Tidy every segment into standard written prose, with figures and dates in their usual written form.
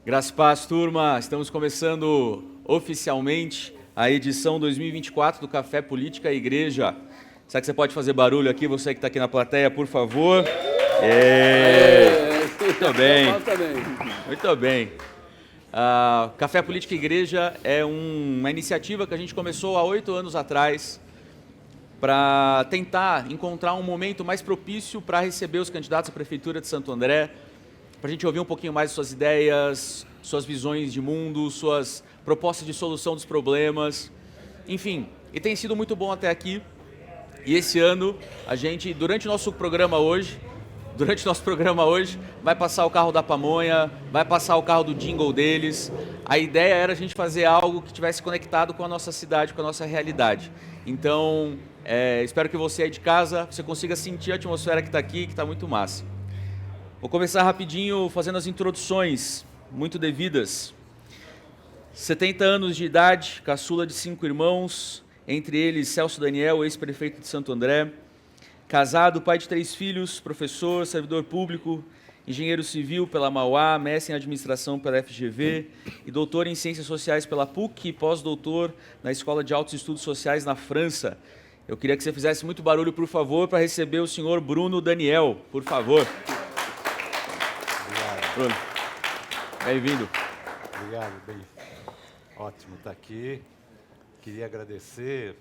Graças e paz, turma. Estamos começando oficialmente a edição 2024 do Café Política e Igreja. Será que você pode fazer barulho aqui, você que está aqui na plateia, por favor? Muito bem. Muito bem. Café Política e Igreja é uma iniciativa que a gente começou há 8 anos atrás para tentar encontrar um momento mais propício para receber os candidatos à Prefeitura de Santo André, para a gente ouvir um pouquinho mais suas ideias, suas visões de mundo, suas propostas de solução dos problemas, enfim. E tem sido muito bom até aqui. E esse ano, a gente, durante nosso programa hoje, vai passar o carro da pamonha, vai passar o carro do jingle deles. A ideia era a gente fazer algo que estivesse conectado com a nossa cidade, com a nossa realidade. Então, espero que você aí de casa, você consiga sentir a atmosfera que está aqui, que está muito massa. Vou começar rapidinho fazendo as introduções, muito devidas. 70 anos de idade, caçula de 5 irmãos, entre eles Celso Daniel, ex-prefeito de Santo André. Casado, pai de 3 filhos, professor, servidor público, engenheiro civil pela Mauá, mestre em administração pela FGV e doutor em ciências sociais pela PUC e pós-doutor na Escola de Altos Estudos Sociais na França. Eu queria que você fizesse muito barulho, por favor, para receber o senhor Bruno Daniel, por favor. Bruno, bem-vindo. Obrigado, bem. Ótimo estar aqui. Queria agradecer,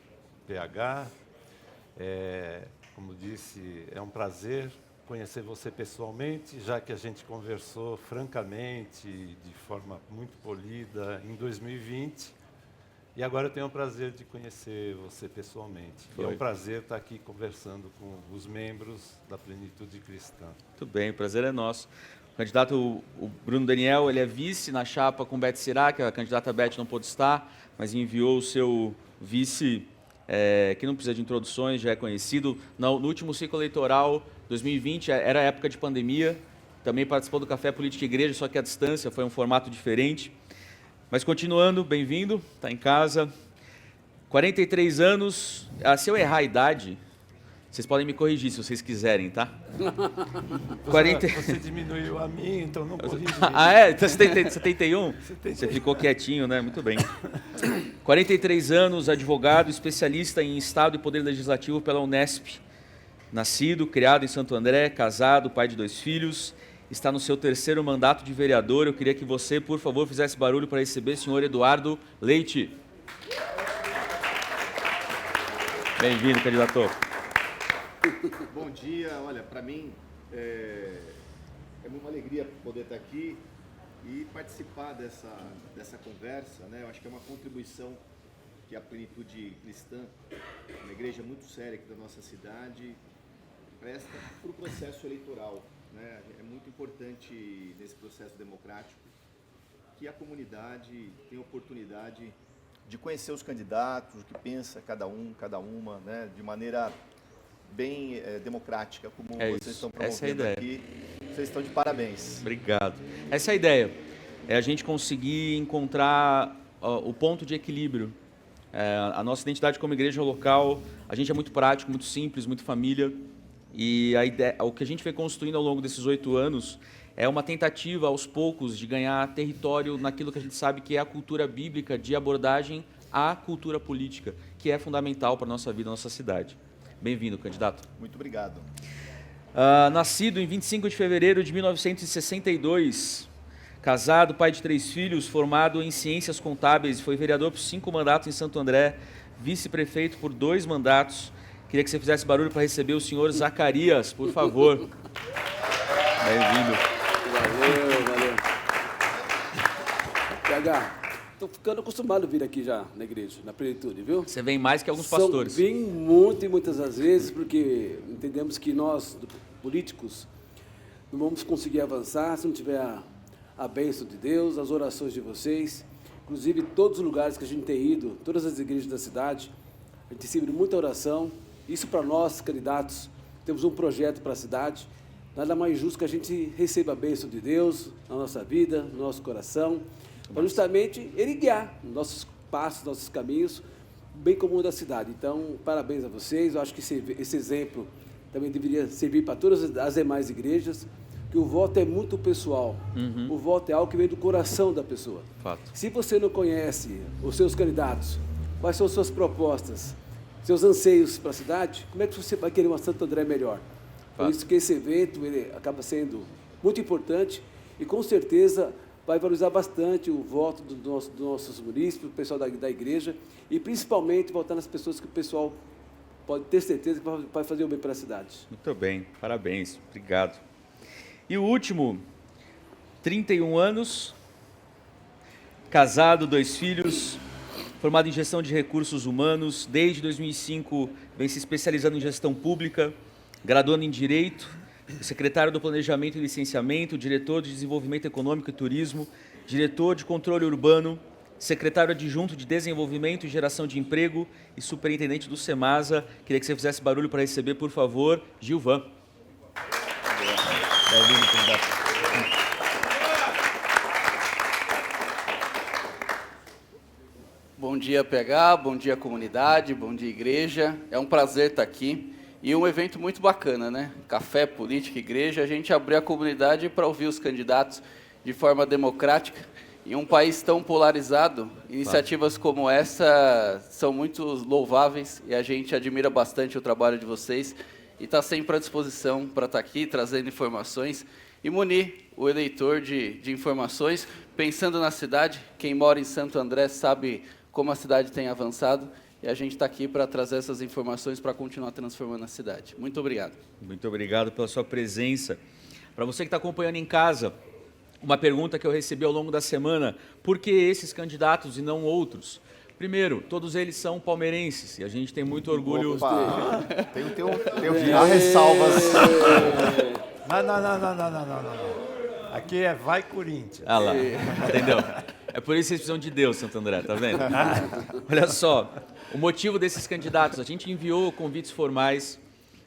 PH. Como disse, é um prazer conhecer você pessoalmente, já que a gente conversou francamente, de forma muito polida, em 2020. E agora eu tenho o prazer de conhecer você pessoalmente. É um prazer estar aqui conversando com os membros da Plenitude Cristã. Muito bem, o prazer é nosso. O candidato, o Bruno Daniel, ele é vice na chapa com Beth Sirá, que a candidata Beth não pôde estar, mas enviou o seu vice, que não precisa de introduções, já é conhecido. No último ciclo eleitoral, 2020, era época de pandemia, também participou do Café Política e Igreja, só que à distância, foi um formato diferente. Mas continuando, bem-vindo, está em casa. 43 anos, se eu errar a idade, vocês podem me corrigir se vocês quiserem, tá? Você diminuiu a mim, então não corrige. Então 71? Você ficou quietinho, né? Muito bem. 43 anos, advogado, especialista em Estado e Poder Legislativo pela Unesp. Nascido, criado em Santo André, casado, pai de 2 filhos. Está no seu 3º mandato de vereador. Eu queria que você, por favor, fizesse barulho para receber o senhor Eduardo Leite. Bem-vindo, candidato. Bom dia, olha, para mim é uma alegria poder estar aqui e participar dessa conversa, né? Eu acho que é uma contribuição que a Plenitude Cristã, uma igreja muito séria aqui da nossa cidade, presta para o processo eleitoral, né? É muito importante nesse processo democrático que a comunidade tenha oportunidade de conhecer os candidatos, o que pensa cada uma, né? De maneira bem democrática, como vocês estão promovendo aqui. Vocês estão de parabéns. Obrigado. Essa é a ideia. É a gente conseguir encontrar o ponto de equilíbrio. A nossa identidade como igreja local, a gente é muito prático, muito simples, muito família. E a ideia, o que a gente vem construindo ao longo desses 8 anos é uma tentativa, aos poucos, de ganhar território naquilo que a gente sabe que é a cultura bíblica de abordagem à cultura política, que é fundamental para a nossa vida, nossa cidade. Bem-vindo, candidato. Muito obrigado. Nascido em 25 de fevereiro de 1962, casado, pai de 3 filhos, formado em Ciências Contábeis, foi vereador por 5 mandatos em Santo André, vice-prefeito por 2 mandatos. Queria que você fizesse barulho para receber o senhor Zacarias, por favor. Bem-vindo. Valeu. PH. Estou ficando acostumado a vir aqui já na igreja, na Plenitude, viu? Você vem mais que alguns pastores. Vem muitas das vezes, porque entendemos que nós, políticos, não vamos conseguir avançar se não tiver a bênção de Deus, as orações de vocês. Inclusive, todos os lugares que a gente tem ido, todas as igrejas da cidade, a gente recebe muita oração. Isso para nós, candidatos, temos um projeto para a cidade. Nada mais justo que a gente receba a bênção de Deus na nossa vida, no nosso coração, para justamente Ele guiar nossos passos, nossos caminhos, bem comum da cidade. Então, parabéns a vocês. Eu acho que esse exemplo também deveria servir para todas as demais igrejas, que o voto é muito pessoal. O voto é algo que vem do coração da pessoa. Fato. Se você não conhece os seus candidatos, quais são suas propostas, seus anseios para a cidade, como é que você vai querer uma Santo André melhor? Por isso que esse evento ele acaba sendo muito importante e com certeza vai valorizar bastante o voto dos nossos munícipes, do pessoal da igreja e principalmente votar nas pessoas que o pessoal pode ter certeza que vai fazer o bem para a cidade. Muito bem, parabéns, obrigado. E o último, 31 anos, casado, 2 filhos, formado em gestão de recursos humanos, desde 2005 vem se especializando em gestão pública, graduando em Direito, secretário do Planejamento e Licenciamento, diretor de Desenvolvimento Econômico e Turismo, diretor de Controle Urbano, secretário adjunto de Desenvolvimento e Geração de Emprego e superintendente do Semasa. Queria que você fizesse barulho para receber, por favor, Gilvan. Bom dia, PH, bom dia, comunidade, bom dia, igreja. É um prazer estar aqui e um evento muito bacana, né? Café, política, igreja. A gente abriu a comunidade para ouvir os candidatos de forma democrática. Em um país tão polarizado, iniciativas como essa são muito louváveis e a gente admira bastante o trabalho de vocês e está sempre à disposição para estar aqui trazendo informações e munir o eleitor de informações, pensando na cidade. Quem mora em Santo André sabe como a cidade tem avançado e a gente está aqui para trazer essas informações para continuar transformando a cidade. Muito obrigado. Muito obrigado pela sua presença. Para você que está acompanhando em casa, uma pergunta que eu recebi ao longo da semana: por que esses candidatos e não outros? Primeiro, todos eles são palmeirenses e a gente tem muito orgulho. Há ressalvas. Não. Aqui é vai Corinthians. Ah lá, entendeu? É por isso que vocês precisam de Deus, Santo André, tá vendo? Olha só, o motivo desses candidatos: a gente enviou convites formais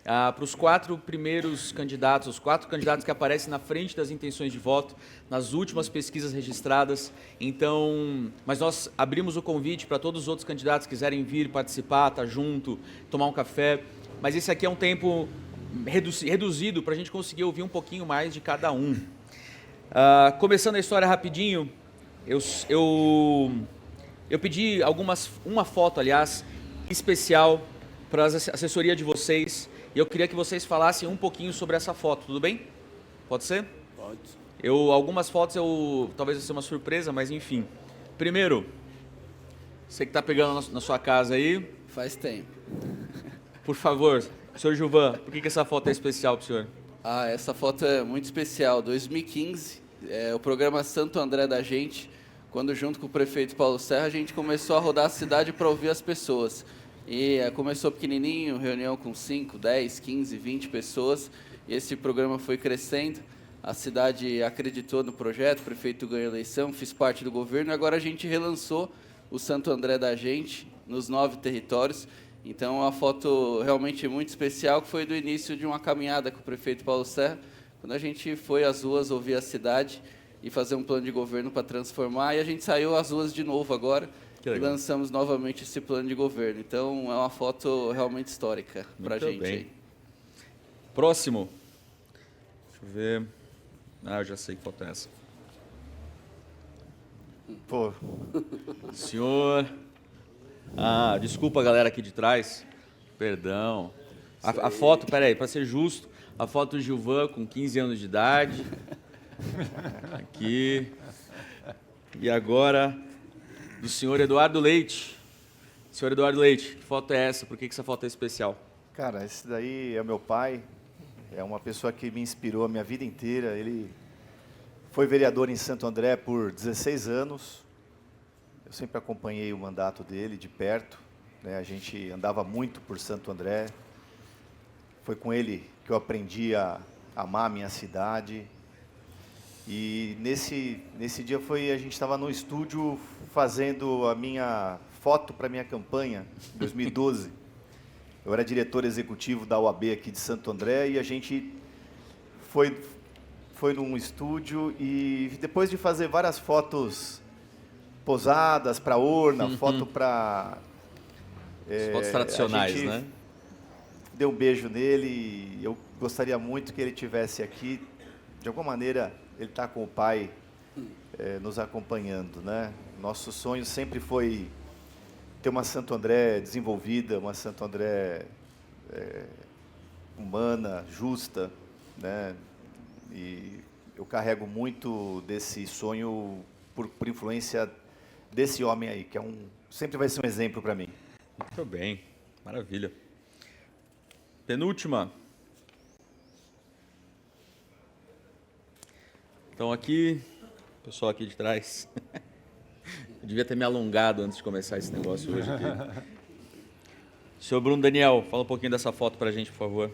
para os 4 primeiros candidatos, os 4 candidatos que aparecem na frente das intenções de voto, nas últimas pesquisas registradas. Então, mas nós abrimos o convite para todos os outros candidatos que quiserem vir participar, estar junto, tomar um café. Mas esse aqui é um tempo reduzido para a gente conseguir ouvir um pouquinho mais de cada um. Começando a história rapidinho, eu pedi uma foto, aliás, especial para a assessoria de vocês. E eu queria que vocês falassem um pouquinho sobre essa foto, tudo bem? Pode ser? Pode. Algumas fotos talvez vai ser uma surpresa, mas enfim. Primeiro, você que está pegando na sua casa aí, Faz tempo. por favor, senhor Gilvan, por que essa foto é especial para o senhor? Essa foto é muito especial. 2015, o programa Santo André da gente, quando junto com o prefeito Paulo Serra, a gente começou a rodar a cidade para ouvir as pessoas. E começou pequenininho, reunião com 5, 10, 15, 20 pessoas, e esse programa foi crescendo. A cidade acreditou no projeto, o prefeito ganhou a eleição, fiz parte do governo, e agora a gente relançou o Santo André da gente nos 9 territórios. Então, é uma foto realmente muito especial, que foi do início de uma caminhada com o prefeito Paulo Serra, quando a gente foi às ruas ouvir a cidade e fazer um plano de governo para transformar, e a gente saiu às ruas de novo agora, e lançamos novamente esse plano de governo. Então, é uma foto realmente histórica para a gente. Bem. Aí. Próximo. Deixa eu ver. Eu já sei que foto é essa. Pô, Senhor. Desculpa a galera aqui de trás. Perdão. A foto, peraí, para ser justo, a foto do Gilvan com 15 anos de idade. Aqui. E agora, do senhor Eduardo Leite. Senhor Eduardo Leite, que foto é essa? Por que essa foto é especial? cara, esse daí é meu pai. É uma pessoa que me inspirou a minha vida inteira. Ele foi vereador em Santo André por 16 anos. Eu sempre acompanhei o mandato dele de perto, né? A gente andava muito por Santo André. Foi com ele que eu aprendi a amar a minha cidade. E nesse dia a gente estava no estúdio fazendo a minha foto para a minha campanha, em 2012. Eu era diretor executivo da UAB aqui de Santo André e a gente foi num estúdio e depois de fazer várias fotos posadas para urna, foto para... As fotos tradicionais, né? Deu um beijo nele e eu gostaria muito que ele estivesse aqui de alguma maneira, ele está com o pai nos acompanhando, né? Nosso sonho sempre foi ter uma Santo André desenvolvida, uma Santo André humana, justa, né? E eu carrego muito desse sonho por influência desse homem aí, que sempre vai ser um exemplo para mim. Muito bem, maravilha. Penúltima. Então aqui, pessoal aqui de trás. Eu devia ter me alongado antes de começar esse negócio hoje aqui. Senhor Bruno Daniel, fala um pouquinho dessa foto para a gente, por favor.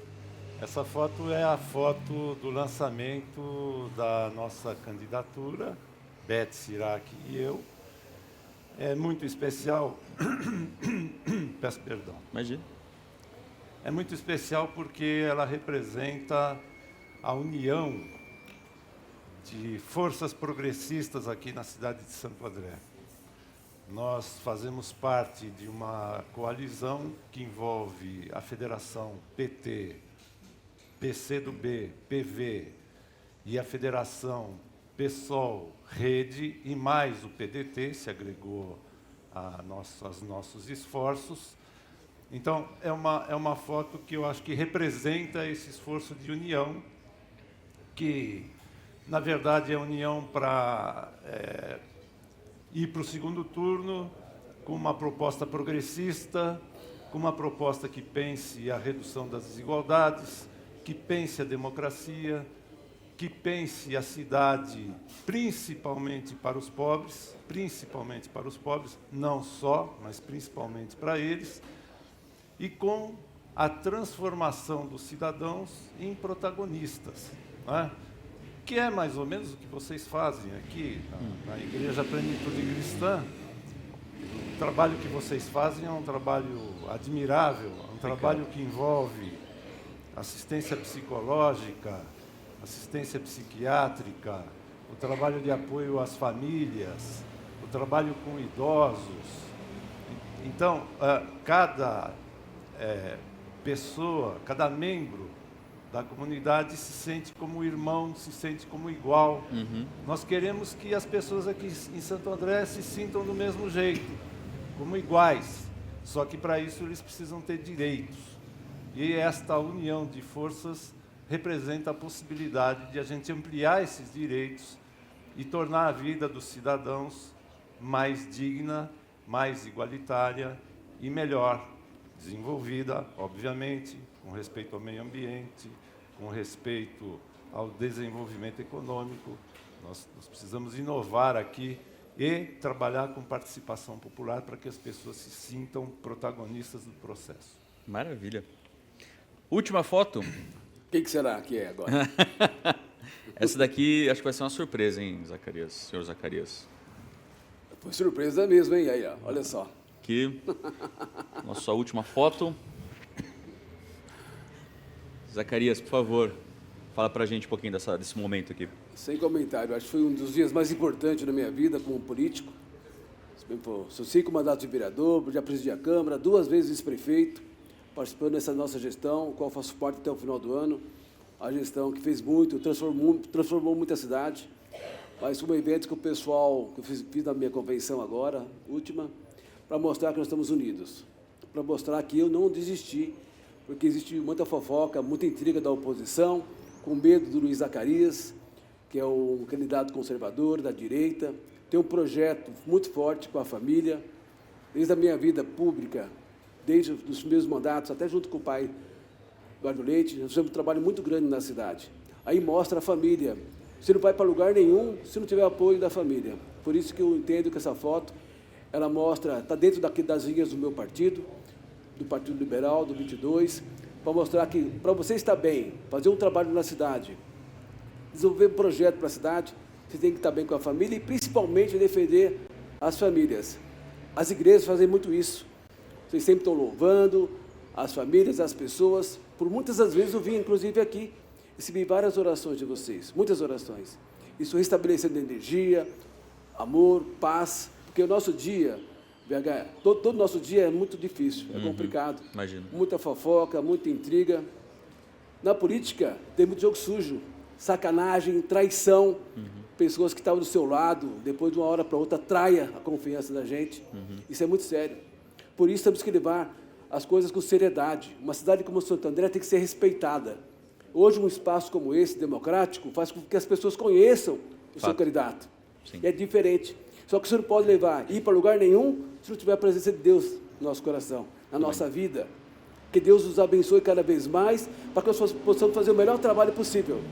Essa foto é a foto do lançamento da nossa candidatura, Beth Sirac e eu. É muito especial. Peço perdão. Imagina. É muito especial porque ela representa a união de forças progressistas aqui na cidade de Santo André. Nós fazemos parte de uma coalizão que envolve a Federação PT, PCdoB, PV e a Federação PSOL, Rede e mais o PDT, se agregou aos nossos esforços. Então, é uma foto que eu acho que representa esse esforço de união, que, na verdade, é união para ir para o segundo turno com uma proposta progressista, com uma proposta que pense a redução das desigualdades, que pense a democracia, que pense a cidade principalmente para os pobres, não só, mas principalmente para eles, e com a transformação dos cidadãos em protagonistas, né? Que é mais ou menos o que vocês fazem aqui na Igreja Plenitude Cristã. O trabalho que vocês fazem é um trabalho admirável, é um trabalho que envolve assistência psicológica, assistência psiquiátrica, o trabalho de apoio às famílias, o trabalho com idosos. Então, cada pessoa, cada membro da comunidade se sente como irmão, se sente como igual. Nós queremos que as pessoas aqui em Santo André se sintam do mesmo jeito, como iguais. Só que para isso eles precisam ter direitos. E esta união de forças representa a possibilidade de a gente ampliar esses direitos e tornar a vida dos cidadãos mais digna, mais igualitária e melhor desenvolvida, obviamente, com respeito ao meio ambiente, com respeito ao desenvolvimento econômico. Nós precisamos inovar aqui e trabalhar com participação popular para que as pessoas se sintam protagonistas do processo. Maravilha. Última foto. O que será que é agora? Essa daqui acho que vai ser uma surpresa, hein, Zacarias, senhor Zacarias. Foi surpresa mesmo, hein? Aí, ó, olha só. Aqui, nossa última foto. Zacarias, por favor, fala pra gente um pouquinho desse momento aqui. Sem comentário, acho que foi um dos dias mais importantes da minha vida como político. Sou 5 mandatos de vereador, já presidi a Câmara, 2 vezes vice-prefeito, participando dessa nossa gestão, qual faço parte até o final do ano. A gestão que fez muito, transformou muito a cidade. Mas foi um evento que o pessoal, que eu fiz na minha convenção agora, última, para mostrar que nós estamos unidos. Para mostrar que eu não desisti, porque existe muita fofoca, muita intriga da oposição, com medo do Luiz Zacarias, que é um candidato conservador da direita, tem um projeto muito forte com a família, desde a minha vida pública, desde os meus mandatos, até junto com o pai Eduardo Leite, nós fizemos um trabalho muito grande na cidade. Aí mostra a família. Você não vai para lugar nenhum se não tiver apoio da família. Por isso que eu entendo que essa foto, ela mostra, está dentro das linhas do meu partido, do Partido Liberal, do 22, para mostrar que, para você estar bem, fazer um trabalho na cidade, desenvolver um projeto para a cidade, você tem que estar bem com a família e, principalmente, defender as famílias. As igrejas fazem muito isso. Vocês sempre estão louvando as famílias, as pessoas. Por muitas das vezes eu vim, inclusive, aqui, recebi várias orações de vocês, muitas orações. Isso restabelecendo energia, amor, paz, porque o nosso dia, BH, todo o nosso dia é muito difícil, é complicado. Imagino. Muita fofoca, muita intriga. Na política, tem muito jogo sujo. sacanagem, traição, pessoas que estavam do seu lado, depois de uma hora para outra, traia a confiança da gente. Isso é muito sério. Por isso temos que levar as coisas com seriedade. Uma cidade como Santo André tem que ser respeitada. Hoje, um espaço como esse, democrático, faz com que as pessoas conheçam o seu candidato. Sim. É diferente. Só que você não pode ir para lugar nenhum se não tiver a presença de Deus no nosso coração, na nossa vida. Que Deus nos abençoe cada vez mais para que nós possamos fazer o melhor trabalho possível.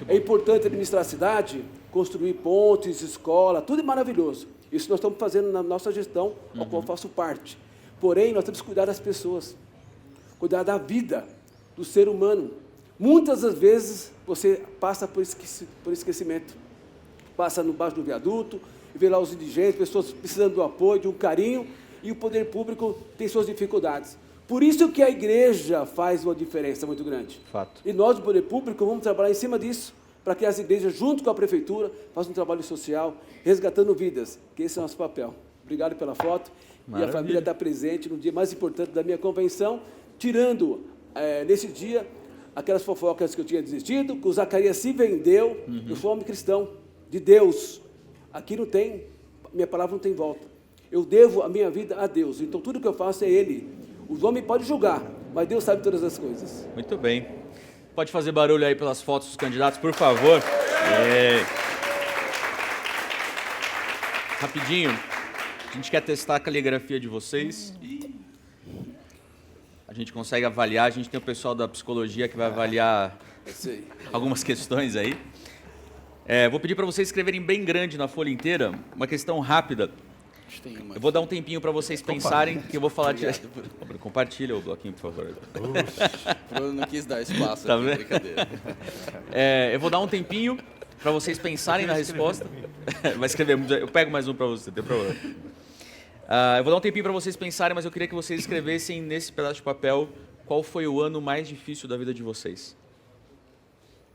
É importante administrar a cidade, construir pontes, escola, tudo é maravilhoso. Isso nós estamos fazendo na nossa gestão, ao qual eu faço parte. Porém, nós temos que cuidar das pessoas, cuidar da vida, do ser humano. Muitas das vezes você passa por esquecimento. Passa embaixo do viaduto, e vê lá os indigentes, pessoas precisando do apoio, de um carinho, e o poder público tem suas dificuldades. Por isso que a igreja faz uma diferença muito grande. Fato. E nós, do poder público, vamos trabalhar em cima disso, para que as igrejas, junto com a prefeitura, façam um trabalho social, resgatando vidas, que esse é o nosso papel. Obrigado pela foto. Maravilha. E a família está presente no dia mais importante da minha convenção, tirando, nesse dia, aquelas fofocas que eu tinha desistido, que o Zacarias se vendeu. Eu sou homem cristão, de Deus. Aqui não tem, minha palavra não tem volta. Eu devo a minha vida a Deus, então tudo que eu faço é Ele. Os homens podem julgar, mas Deus sabe todas as coisas. Muito bem. Pode fazer barulho aí pelas fotos dos candidatos, por favor. Rapidinho, a gente quer testar a caligrafia de vocês. A gente consegue avaliar, a gente tem o pessoal da psicologia que vai avaliar algumas questões aí. Vou pedir para vocês escreverem bem grande na folha inteira, uma questão rápida. Eu vou dar um tempinho para vocês pensarem, que eu vou falar direto. Compartilha o bloquinho, por favor. Eu não quis dar espaço Tá aqui, vendo? brincadeira. Eu vou dar um tempinho para vocês pensarem na resposta. Vai escrever, eu pego mais um para você, não tem problema. Eu vou dar um tempinho para vocês pensarem, mas eu queria que vocês escrevessem nesse pedaço de papel qual foi o ano mais difícil da vida de vocês.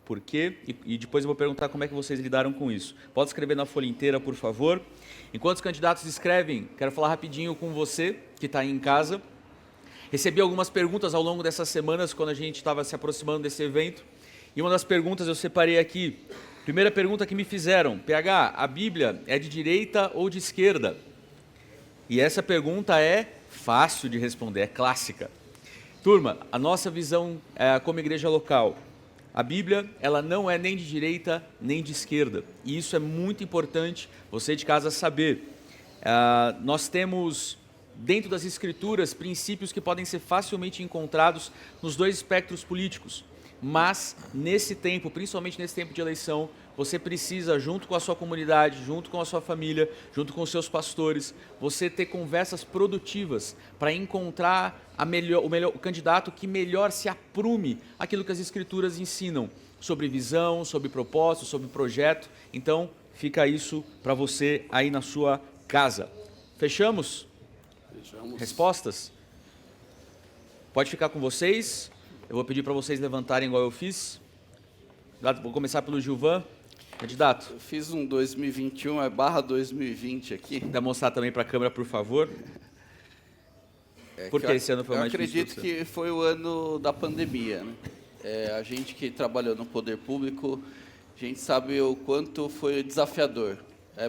Por quê? E depois eu vou perguntar como é que vocês lidaram com isso. Pode escrever na folha inteira, por favor. Enquanto os candidatos escrevem, quero falar rapidinho com você, que está aí em casa. Recebi algumas perguntas ao longo dessas semanas, quando a gente estava se aproximando desse evento. E uma das perguntas eu separei aqui. Primeira pergunta que me fizeram. PH, a Bíblia é de direita ou de esquerda? E essa pergunta é fácil de responder, é clássica. Turma, a nossa visão como igreja local, a Bíblia, ela não é nem de direita nem de esquerda. E isso é muito importante você de casa saber. Nós temos, dentro das Escrituras, princípios que podem ser facilmente encontrados nos dois espectros políticos. Mas, nesse tempo, principalmente nesse tempo de eleição, você precisa, junto com a sua comunidade, junto com a sua família, junto com os seus pastores, você ter conversas produtivas para encontrar o candidato que melhor se aprume aquilo que as Escrituras ensinam sobre visão, sobre propósito, sobre projeto. Então, fica isso para você aí na sua casa. Fechamos? Fechamos. Respostas? Pode ficar com vocês. Eu vou pedir para vocês levantarem igual eu fiz. Vou começar pelo Gilvan. Candidato. Eu fiz um 2021, barra 2020 aqui. Dá mostrar também para a câmera, por favor. Por que esse ano foi mais difícil? Eu acredito que foi o ano da pandemia, né? A gente que trabalhou no poder público, a gente sabe o quanto foi desafiador.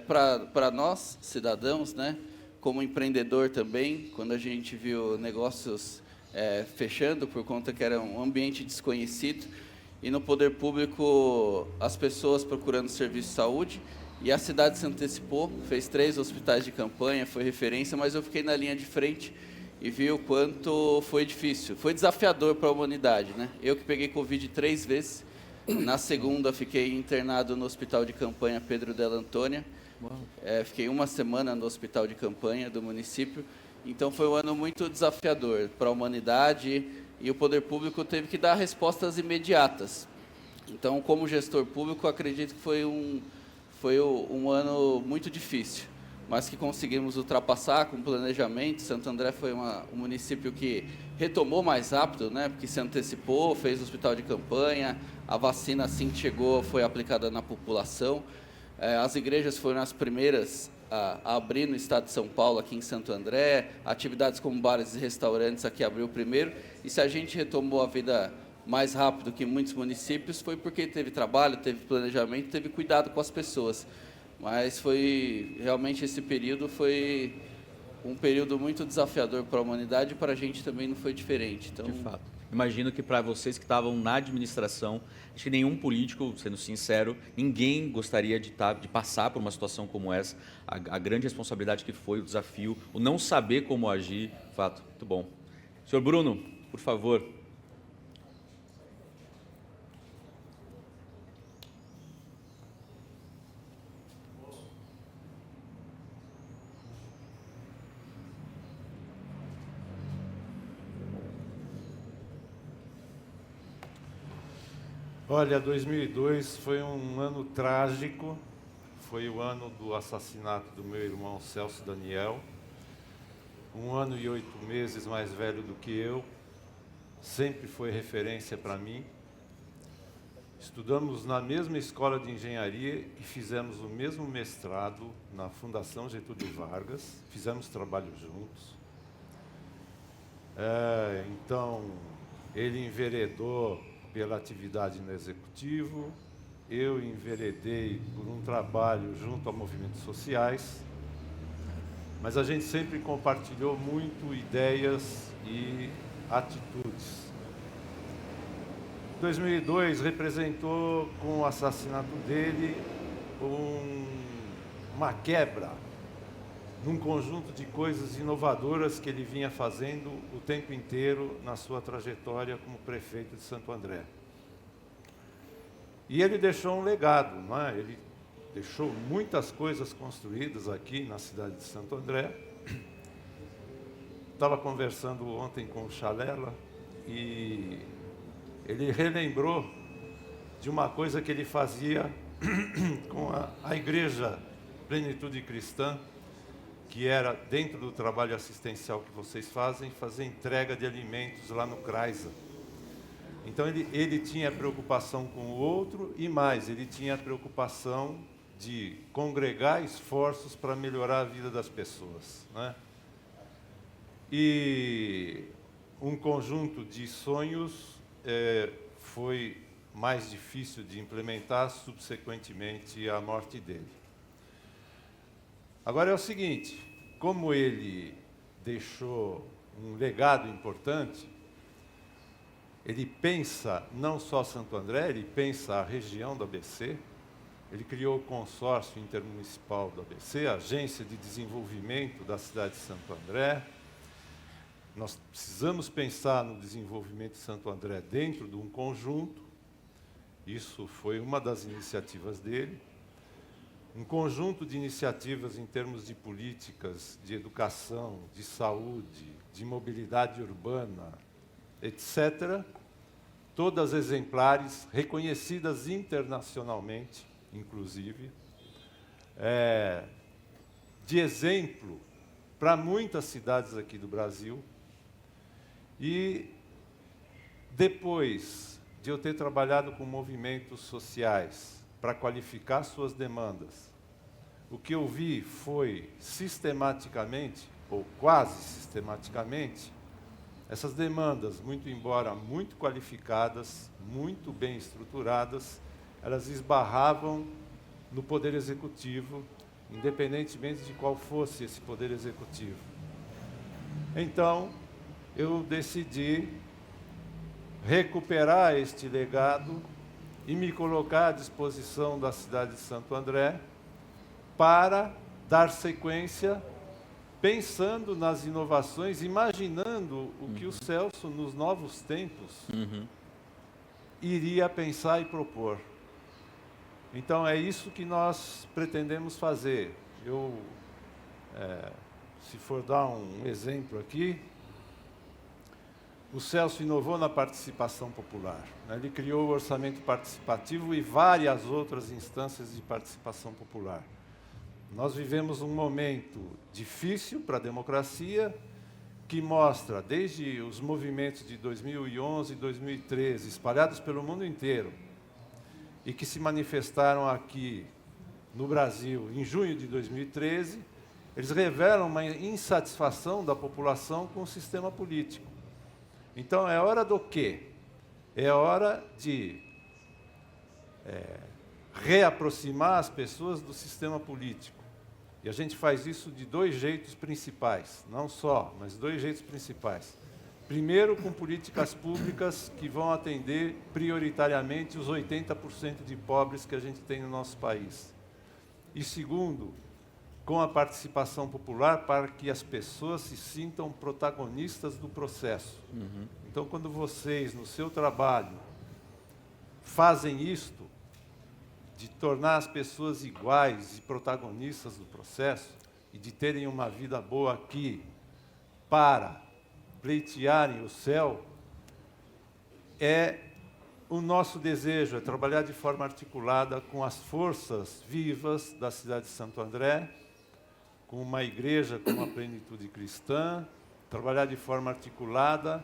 Para nós, cidadãos, né? Como empreendedor também, quando a gente viu negócios fechando por conta que era um ambiente desconhecido, e no poder público as pessoas procurando serviço de saúde, e a cidade se antecipou, fez 3 hospitais de campanha, foi referência, mas eu fiquei na linha de frente e vi o quanto foi difícil, foi desafiador para a humanidade, né? Eu que peguei Covid 3 vezes, na segunda fiquei internado no hospital de campanha Pedro Della Antônia, fiquei 1 semana no hospital de campanha do município, então foi um ano muito desafiador para a humanidade, e o poder público teve que dar respostas imediatas. Então, como gestor público, acredito que foi um ano muito difícil, mas que conseguimos ultrapassar com planejamento. Santo André foi um município que retomou mais rápido, né, porque se antecipou, fez o hospital de campanha, a vacina assim que chegou foi aplicada na população. As igrejas foram as primeiras a abrir no estado de São Paulo, aqui em Santo André, atividades como bares e restaurantes aqui abriu primeiro, e se a gente retomou a vida mais rápido que muitos municípios foi porque teve trabalho, teve planejamento, teve cuidado com as pessoas. Mas realmente esse período foi um período muito desafiador para a humanidade, e para a gente também não foi diferente. Então, De fato. Imagino que para vocês que estavam na administração, acho que nenhum político, sendo sincero, ninguém gostaria de passar por uma situação como essa. A grande responsabilidade que foi, o desafio, o não saber como agir, de fato, muito bom. Senhor Bruno, por favor. Olha, 2002 foi um ano trágico, foi o ano do assassinato do meu irmão Celso Daniel, 1 ano e 8 meses mais velho do que eu, sempre foi referência para mim. Estudamos na mesma escola de engenharia e fizemos o mesmo mestrado na Fundação Getúlio Vargas, fizemos trabalho juntos. Então, ele enveredou pela atividade no Executivo, eu enveredei por um trabalho junto a movimentos sociais, mas a gente sempre compartilhou muito ideias e atitudes. 2002 representou, com o assassinato dele, uma quebra num conjunto de coisas inovadoras que ele vinha fazendo o tempo inteiro na sua trajetória como prefeito de Santo André. E ele deixou um legado, não é? Ele deixou muitas coisas construídas aqui na cidade de Santo André. Estava conversando ontem com o Chalela e ele relembrou de uma coisa que ele fazia com a Igreja Plenitude Cristã, que era, dentro do trabalho assistencial que vocês fazem, fazer entrega de alimentos lá no CRAISA. Então, ele tinha preocupação com o outro e mais, ele tinha a preocupação de congregar esforços para melhorar a vida das pessoas, né? E um conjunto de sonhos foi mais difícil de implementar, subsequentemente à morte dele. Agora é o seguinte, como ele deixou um legado importante, ele pensa não só Santo André, ele pensa a região do ABC, ele criou o consórcio intermunicipal do ABC, a Agência de Desenvolvimento da cidade de Santo André. Nós precisamos pensar no desenvolvimento de Santo André dentro de um conjunto, isso foi uma das iniciativas dele. Um conjunto de iniciativas em termos de políticas, de educação, de saúde, de mobilidade urbana, etc., todas exemplares, reconhecidas internacionalmente, inclusive, de exemplo para muitas cidades aqui do Brasil. E depois de eu ter trabalhado com movimentos sociais para qualificar suas demandas, o que eu vi foi sistematicamente, ou quase sistematicamente, essas demandas, muito embora muito qualificadas, muito bem estruturadas, elas esbarravam no Poder Executivo, independentemente de qual fosse esse Poder Executivo. Então, eu decidi recuperar este legado e me colocar à disposição da cidade de Santo André para dar sequência, pensando nas inovações, imaginando o que o Celso, nos novos tempos, iria pensar e propor. Então, é isso que nós pretendemos fazer. Se for dar um exemplo aqui, o Celso inovou na participação popular, né? Ele criou o orçamento participativo e várias outras instâncias de participação popular. Nós vivemos um momento difícil para a democracia, que mostra, desde os movimentos de 2011 e 2013, espalhados pelo mundo inteiro, e que se manifestaram aqui no Brasil em junho de 2013, eles revelam uma insatisfação da população com o sistema político. Então, é hora do quê? É hora de reaproximar as pessoas do sistema político. E a gente faz isso de 2 jeitos principais, não só, mas 2 jeitos principais. Primeiro, com políticas públicas que vão atender prioritariamente os 80% de pobres que a gente tem no nosso país. E segundo, com a participação popular para que as pessoas se sintam protagonistas do processo. Então, quando vocês, no seu trabalho, fazem isto, de tornar as pessoas iguais e protagonistas do processo, e de terem uma vida boa aqui, para pleitearem o céu, é o nosso desejo, é trabalhar de forma articulada com as forças vivas da cidade de Santo André, com uma igreja com uma plenitude cristã, trabalhar de forma articulada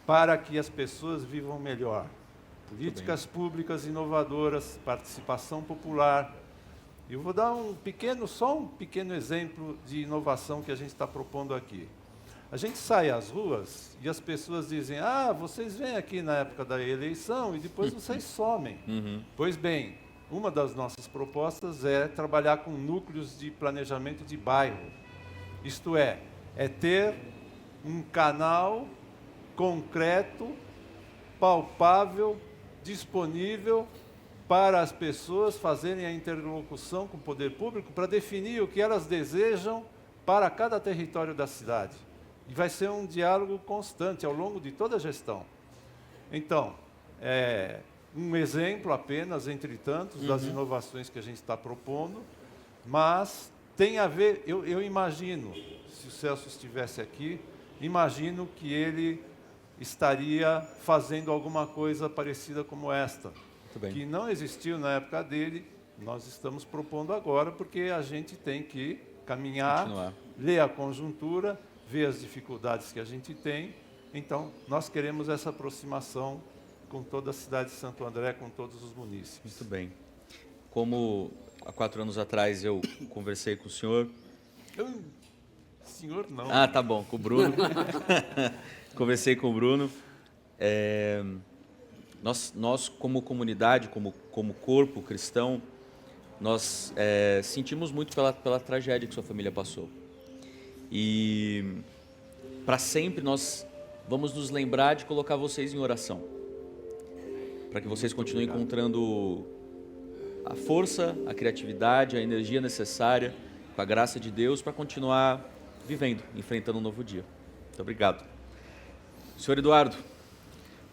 para que as pessoas vivam melhor. Políticas públicas inovadoras, participação popular. Eu vou dar só um pequeno exemplo de inovação que a gente está propondo aqui. A gente sai às ruas e as pessoas dizem: vocês vêm aqui na época da eleição e depois vocês somem. Pois bem, uma das nossas propostas é trabalhar com núcleos de planejamento de bairro. Isto é ter um canal concreto, palpável, disponível para as pessoas fazerem a interlocução com o poder público para definir o que elas desejam para cada território da cidade. E vai ser um diálogo constante ao longo de toda a gestão. Então, um exemplo apenas, entre tantos, das inovações que a gente está propondo, mas tem a ver, eu imagino, se o Celso estivesse aqui, imagino que ele estaria fazendo alguma coisa parecida como esta, que não existiu na época dele, nós estamos propondo agora, porque a gente tem que caminhar, ler a conjuntura, ver as dificuldades que a gente tem. Então, nós queremos essa aproximação com toda a cidade de Santo André, com todos os munícipes. Muito bem. Como há 4 anos atrás eu conversei com o senhor... Senhor, não. Tá bom, com o Bruno. Conversei com o Bruno. Nós como comunidade, como corpo cristão, nós sentimos muito pela tragédia que sua família passou. E para sempre nós vamos nos lembrar de colocar vocês em oração, para que vocês continuem encontrando a força, a criatividade, a energia necessária, com a graça de Deus, para continuar vivendo, enfrentando um novo dia. Muito obrigado. Senhor Eduardo,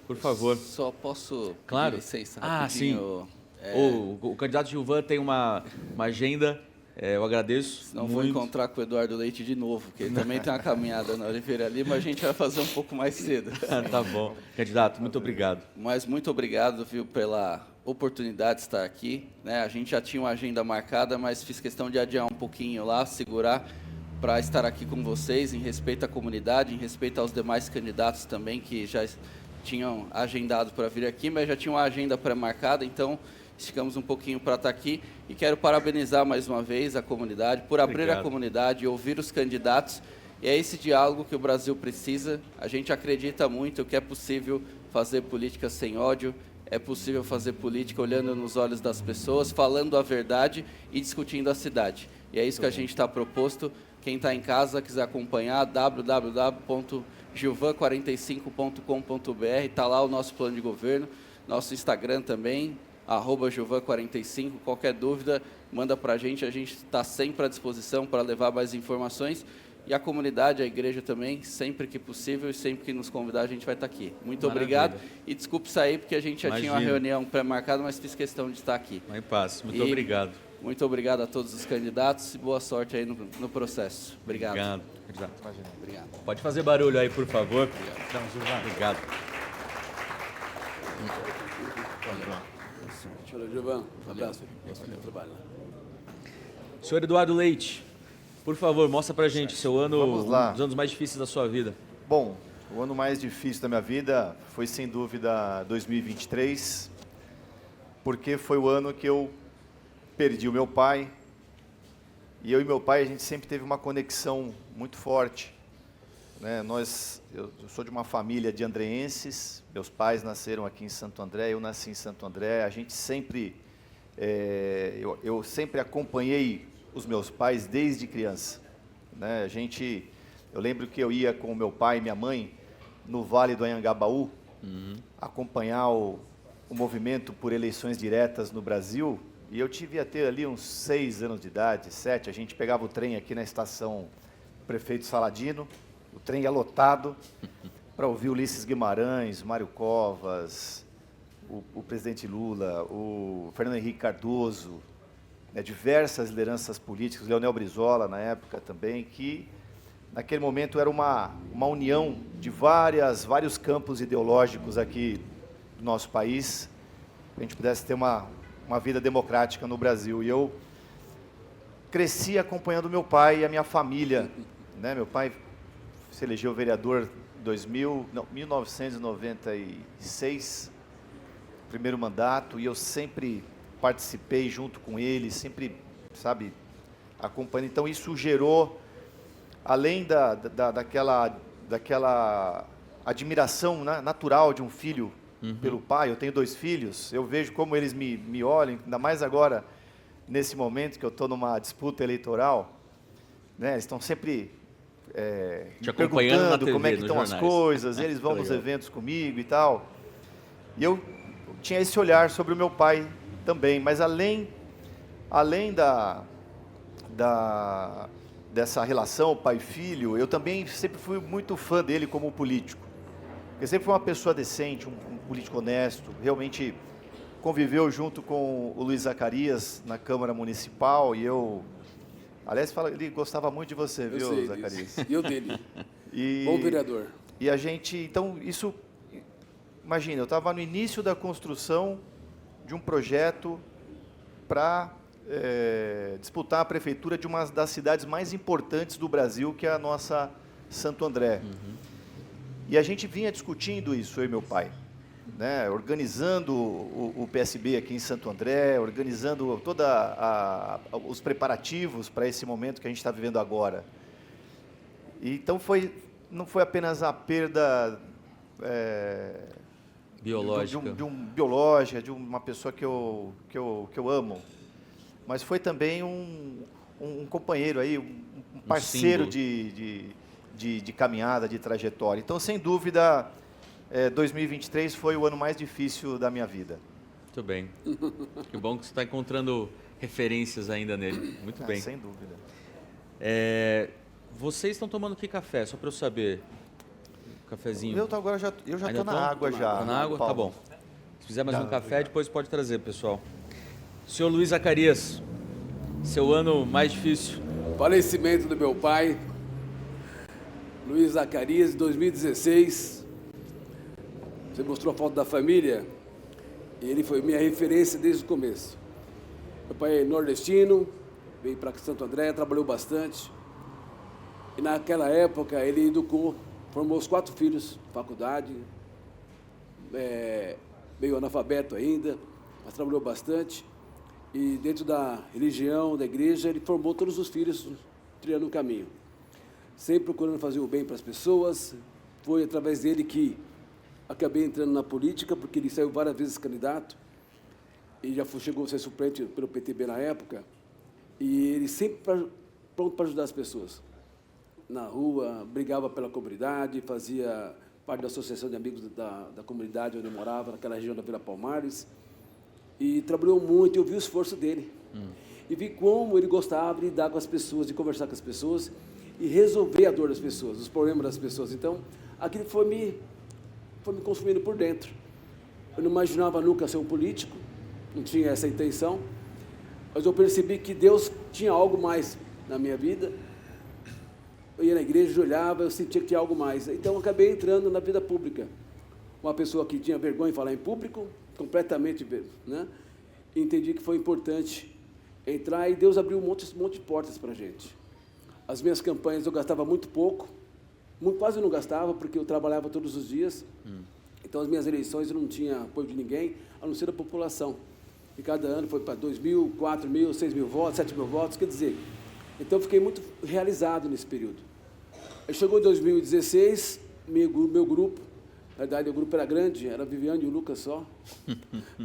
por favor. Só posso Claro. pedir licença rapidinho? Sim. O candidato Gilvan tem uma agenda, eu agradeço. Não vou encontrar com o Eduardo Leite de novo, porque ele também tem uma caminhada na Oliveira ali, mas a gente vai fazer um pouco mais cedo. Tá bom. Candidato, muito obrigado. Mas muito obrigado, viu, pela oportunidade de estar aqui. A gente já tinha uma agenda marcada, mas fiz questão de adiar um pouquinho lá, segurar, para estar aqui com vocês, em respeito à comunidade, em respeito aos demais candidatos também, que já tinham agendado para vir aqui, mas já tinham uma agenda pré-marcada, então esticamos um pouquinho para estar aqui. E quero parabenizar mais uma vez a comunidade, por abrir a comunidade, ouvir os candidatos. E é esse diálogo que o Brasil precisa. A gente acredita muito que é possível fazer política sem ódio, é possível fazer política olhando nos olhos das pessoas, falando a verdade e discutindo a cidade. E é isso que a gente está proposto. Quem está em casa, quiser acompanhar, www.gilvan45.com.br, está lá o nosso plano de governo, nosso Instagram também, @Gilvan45. Qualquer dúvida, manda para a gente está sempre à disposição para levar mais informações. E a comunidade, a igreja também, sempre que possível e sempre que nos convidar, a gente vai estar aqui. Muito obrigado. E desculpe sair, porque a gente já tinha uma reunião pré-marcada, mas fiz questão de estar aqui. Vai em paz. Muito obrigado. Muito obrigado a todos os candidatos e boa sorte aí no processo. Obrigado. Obrigado, candidato. Imagina, obrigado. Pode fazer barulho aí, por favor. Obrigado. Senhor Gilvan, um abraço. Bom trabalho. Senhor Eduardo Leite, por favor, mostra pra gente o seu ano, Vamos lá. um dos anos mais difíceis da sua vida. Bom, o ano mais difícil da minha vida foi, sem dúvida, 2023, porque foi o ano que eu perdi o meu pai, e eu e meu pai, a gente sempre teve uma conexão muito forte. né? Eu sou de uma família de andreenses, meus pais nasceram aqui em Santo André, eu nasci em Santo André, a gente sempre, eu sempre acompanhei os meus pais desde criança, né? Eu lembro que eu ia com o meu pai e minha mãe no Vale do Anhangabaú, acompanhar o movimento por eleições diretas no Brasil, e eu devia ter ali uns 6 anos de idade, 7, a gente pegava o trem aqui na estação Prefeito Saladino, o trem ia lotado para ouvir Ulisses Guimarães, Mário Covas, o presidente Lula, o Fernando Henrique Cardoso, né, diversas lideranças políticas, Leonel Brizola na época também, que naquele momento era uma união de vários campos ideológicos aqui do nosso país, para a gente pudesse ter uma vida democrática no Brasil. E eu cresci acompanhando meu pai e a minha família, né? Meu pai se elegeu vereador em 1996, primeiro mandato, e eu sempre participei junto com ele, sempre, sabe, acompanhando. Então isso gerou, além daquela admiração, né, natural de um filho pelo pai, eu tenho 2 filhos, eu vejo como eles me olham, ainda mais agora, nesse momento que eu estou numa disputa eleitoral, né, eles estão sempre te acompanhando na perguntando TV, como é que nos estão as jornais. coisas, eles vão nos Legal. eventos comigo e tal. E eu tinha esse olhar sobre o meu pai também, mas além dessa relação pai e filho, eu também sempre fui muito fã dele como político. Porque sempre foi uma pessoa decente, um político honesto, realmente conviveu junto com o Luiz Zacarias na Câmara Municipal, e eu... Aliás, ele gostava muito de você, Eu viu, sei Zacarias? disso. E eu dele. E, Bom vereador. E a gente, então, isso, imagina, eu estava no início da construção de um projeto para disputar a prefeitura de uma das cidades mais importantes do Brasil, que é a nossa Santo André. E a gente vinha discutindo isso, eu e meu pai, né, organizando o PSB aqui em Santo André, organizando todos os preparativos para esse momento que a gente está vivendo agora. E, então não foi apenas a perda Biológica. biológica, de uma pessoa que eu amo, mas foi também um companheiro aí, um parceiro de caminhada, de trajetória. Então, sem dúvida, 2023 foi o ano mais difícil da minha vida. Muito bem. Que bom que você está encontrando referências ainda nele. Muito bem. Sem dúvida. Vocês estão tomando que café? Só para eu saber. Cafezinho. Eu já Ainda estou na água já. Tá na água? Paulo. Tá bom. Se fizer mais um café, depois pode trazer, pessoal. Senhor Luiz Zacarias, seu ano mais difícil. Falecimento do meu pai, Luiz Zacarias, em 2016. Você mostrou a foto da família, e ele foi minha referência desde o começo. Meu pai é nordestino, veio para Santo André, trabalhou bastante. E naquela época ele educou, formou os 4 filhos, faculdade, meio analfabeto ainda, mas trabalhou bastante. E dentro da religião, da igreja, ele formou todos os filhos trilhando um caminho. Sempre procurando fazer o bem para as pessoas. Foi através dele que acabei entrando na política, porque ele saiu várias vezes candidato. E já chegou a ser suplente pelo PTB na época. E ele sempre pronto para ajudar as pessoas. Na rua, brigava pela comunidade, fazia parte da associação de amigos da comunidade onde eu morava, naquela região da Vila Palmares. E trabalhou muito, eu vi o esforço dele. E vi como ele gostava de lidar com as pessoas, de conversar com as pessoas e resolver a dor das pessoas, os problemas das pessoas. Então, aquilo foi me consumindo por dentro. Eu não imaginava nunca ser um político, não tinha essa intenção, mas eu percebi que Deus tinha algo mais na minha vida. Eu ia na igreja, olhava, eu sentia que tinha algo mais. Então, eu acabei entrando na vida pública. Uma pessoa que tinha vergonha de falar em público, completamente, né? E entendi que foi importante entrar, e Deus abriu um monte de portas para a gente. As minhas campanhas eu gastava muito pouco, quase não gastava, porque eu trabalhava todos os dias. Então, as minhas eleições eu não tinha apoio de ninguém, a não ser da população. E cada ano foi para 2.000, 4.000, 6.000 votos, 7.000 votos, quer dizer. Então, eu fiquei muito realizado nesse período. Aí chegou em 2016, meu grupo, na verdade o grupo era grande, era a Viviane e o Lucas só,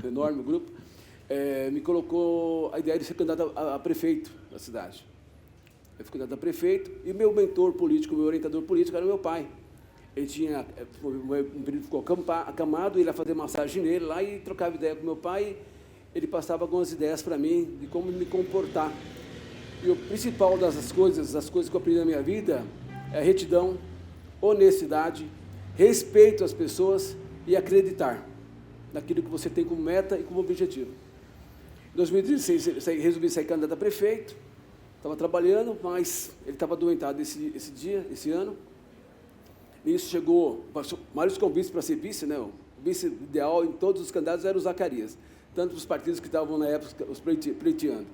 enorme o grupo, me colocou a ideia de ser candidato a prefeito da cidade. Eu fui candidato a prefeito e meu mentor político, meu orientador político era o meu pai. Ele tinha, um período ficou acamado, ele ia fazer massagem nele lá e trocava ideia com meu pai. Ele passava algumas ideias para mim de como me comportar. E o principal das coisas, as coisas que eu aprendi na minha vida, é retidão, honestidade, respeito às pessoas e acreditar naquilo que você tem como meta e como objetivo. Em 2016, resolvi sair candidato a prefeito, estava trabalhando, mas ele estava adoentado esse ano. E isso chegou, vários convites para ser vice, né? O vice ideal em todos os candidatos era o Zacarias, tanto os partidos que estavam na época, os pleiteando.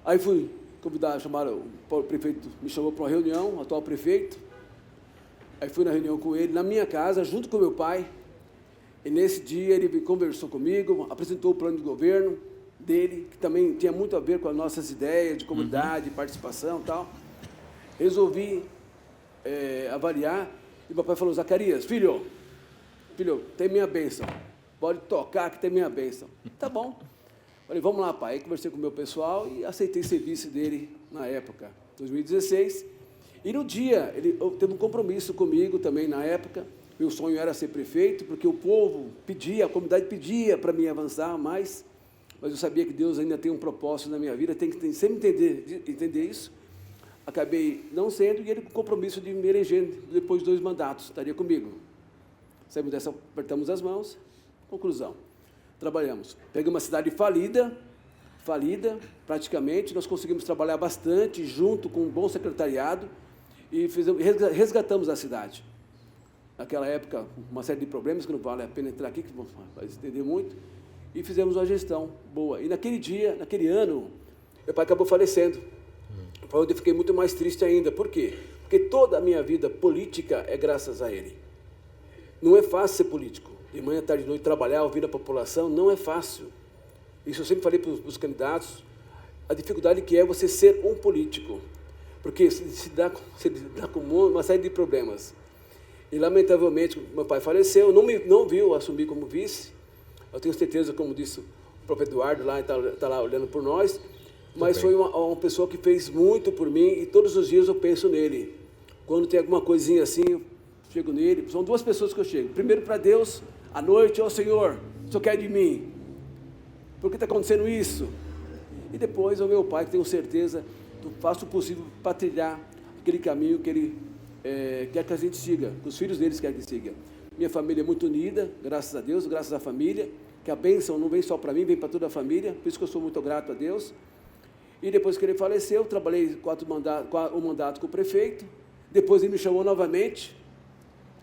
Aí fui convidado, chamaram, o prefeito me chamou para uma reunião, o atual prefeito. Aí fui na reunião com ele, na minha casa, junto com meu pai. E nesse dia ele conversou comigo, apresentou o plano de governo dele, que também tinha muito a ver com as nossas ideias de comunidade, participação e tal. Resolvi avaliar, e meu pai falou: Zacarias, filho, tem minha bênção, pode tocar que tem minha bênção. Tá bom. Falei, vamos lá, pai. Aí conversei com o meu pessoal e aceitei ser vice dele na época, 2016. E no dia, ele teve um compromisso comigo também na época. Meu sonho era ser prefeito, porque o povo pedia, a comunidade pedia para mim avançar mais, mas eu sabia que Deus ainda tem um propósito na minha vida, tem que sempre entender isso. Acabei não sendo, e ele com o compromisso de me eleger depois de 2 mandatos, estaria comigo. Saímos dessa, apertamos as mãos, conclusão. Trabalhamos. Pegamos uma cidade falida, praticamente, nós conseguimos trabalhar bastante, junto com um bom secretariado, e resgatamos a cidade. Naquela época, uma série de problemas, que não vale a pena entrar aqui, que vai estender muito, e fizemos uma gestão boa. E naquele ano, meu pai acabou falecendo. Foi onde eu fiquei muito mais triste ainda. Por quê? Porque toda a minha vida política é graças a ele. Não é fácil ser político. De manhã, tarde e noite, trabalhar, ouvir a população, não é fácil. Isso eu sempre falei para os candidatos, a dificuldade que é você ser um político. Porque se dá com uma série de problemas. E, lamentavelmente, meu pai faleceu, não viu assumir como vice. Eu tenho certeza, como disse o próprio Eduardo, lá está lá olhando por nós, mas foi uma pessoa que fez muito por mim e todos os dias eu penso nele. Quando tem alguma coisinha assim, eu chego nele. São 2 pessoas que eu chego. Primeiro para Deus, à noite: ó Senhor, o Senhor quer de mim? Por que está acontecendo isso? E depois ao meu pai, que tenho certeza, eu faço o possível para trilhar aquele caminho que ele quer que a gente siga, que os filhos deles querem que siga. Minha família é muito unida, graças a Deus, graças à família, que a bênção não vem só para mim, vem para toda a família, por isso que eu sou muito grato a Deus. E depois que ele faleceu, trabalhei um mandato com o prefeito, depois ele me chamou novamente,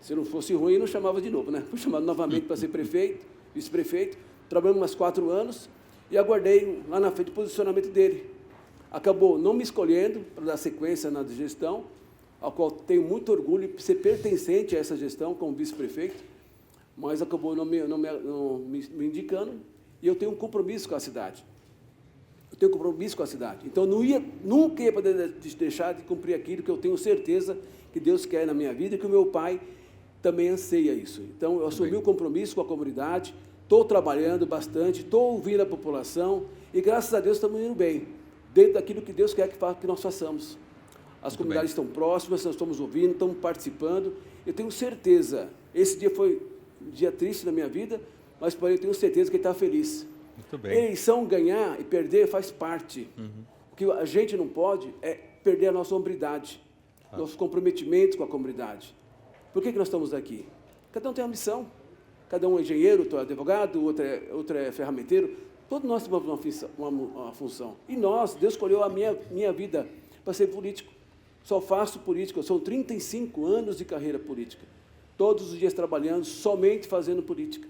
se não fosse ruim, não chamava de novo, né? Fui chamado novamente para ser prefeito, vice-prefeito, trabalhamos mais 4 anos e aguardei lá na frente o posicionamento dele. Acabou não me escolhendo para dar sequência na gestão, ao qual tenho muito orgulho de ser pertencente a essa gestão como vice-prefeito, mas acabou não me indicando, e eu tenho um compromisso com a cidade. Então, nunca ia poder deixar de cumprir aquilo que eu tenho certeza que Deus quer na minha vida e que o meu pai também anseia isso. Então, eu assumi o compromisso com a comunidade, estou trabalhando bastante, estou ouvindo a população e, graças a Deus, estamos indo bem, dentro daquilo que Deus quer que nós façamos. As comunidades estão próximas, nós estamos ouvindo, estamos participando. Eu tenho certeza, esse dia foi um dia triste na minha vida, mas porém eu tenho certeza que ele está feliz. Muito bem. Eleição, ganhar e perder faz parte. O que a gente não pode é perder a nossa hombridade, nosso comprometimento com a comunidade. Por que nós estamos aqui? Cada um tem uma missão. Cada um é engenheiro, outro é advogado, outro é ferramenteiro. Todos nós temos uma função. E Deus escolheu a minha vida para ser político. Só faço política, são 35 anos de carreira política. Todos os dias trabalhando, somente fazendo política.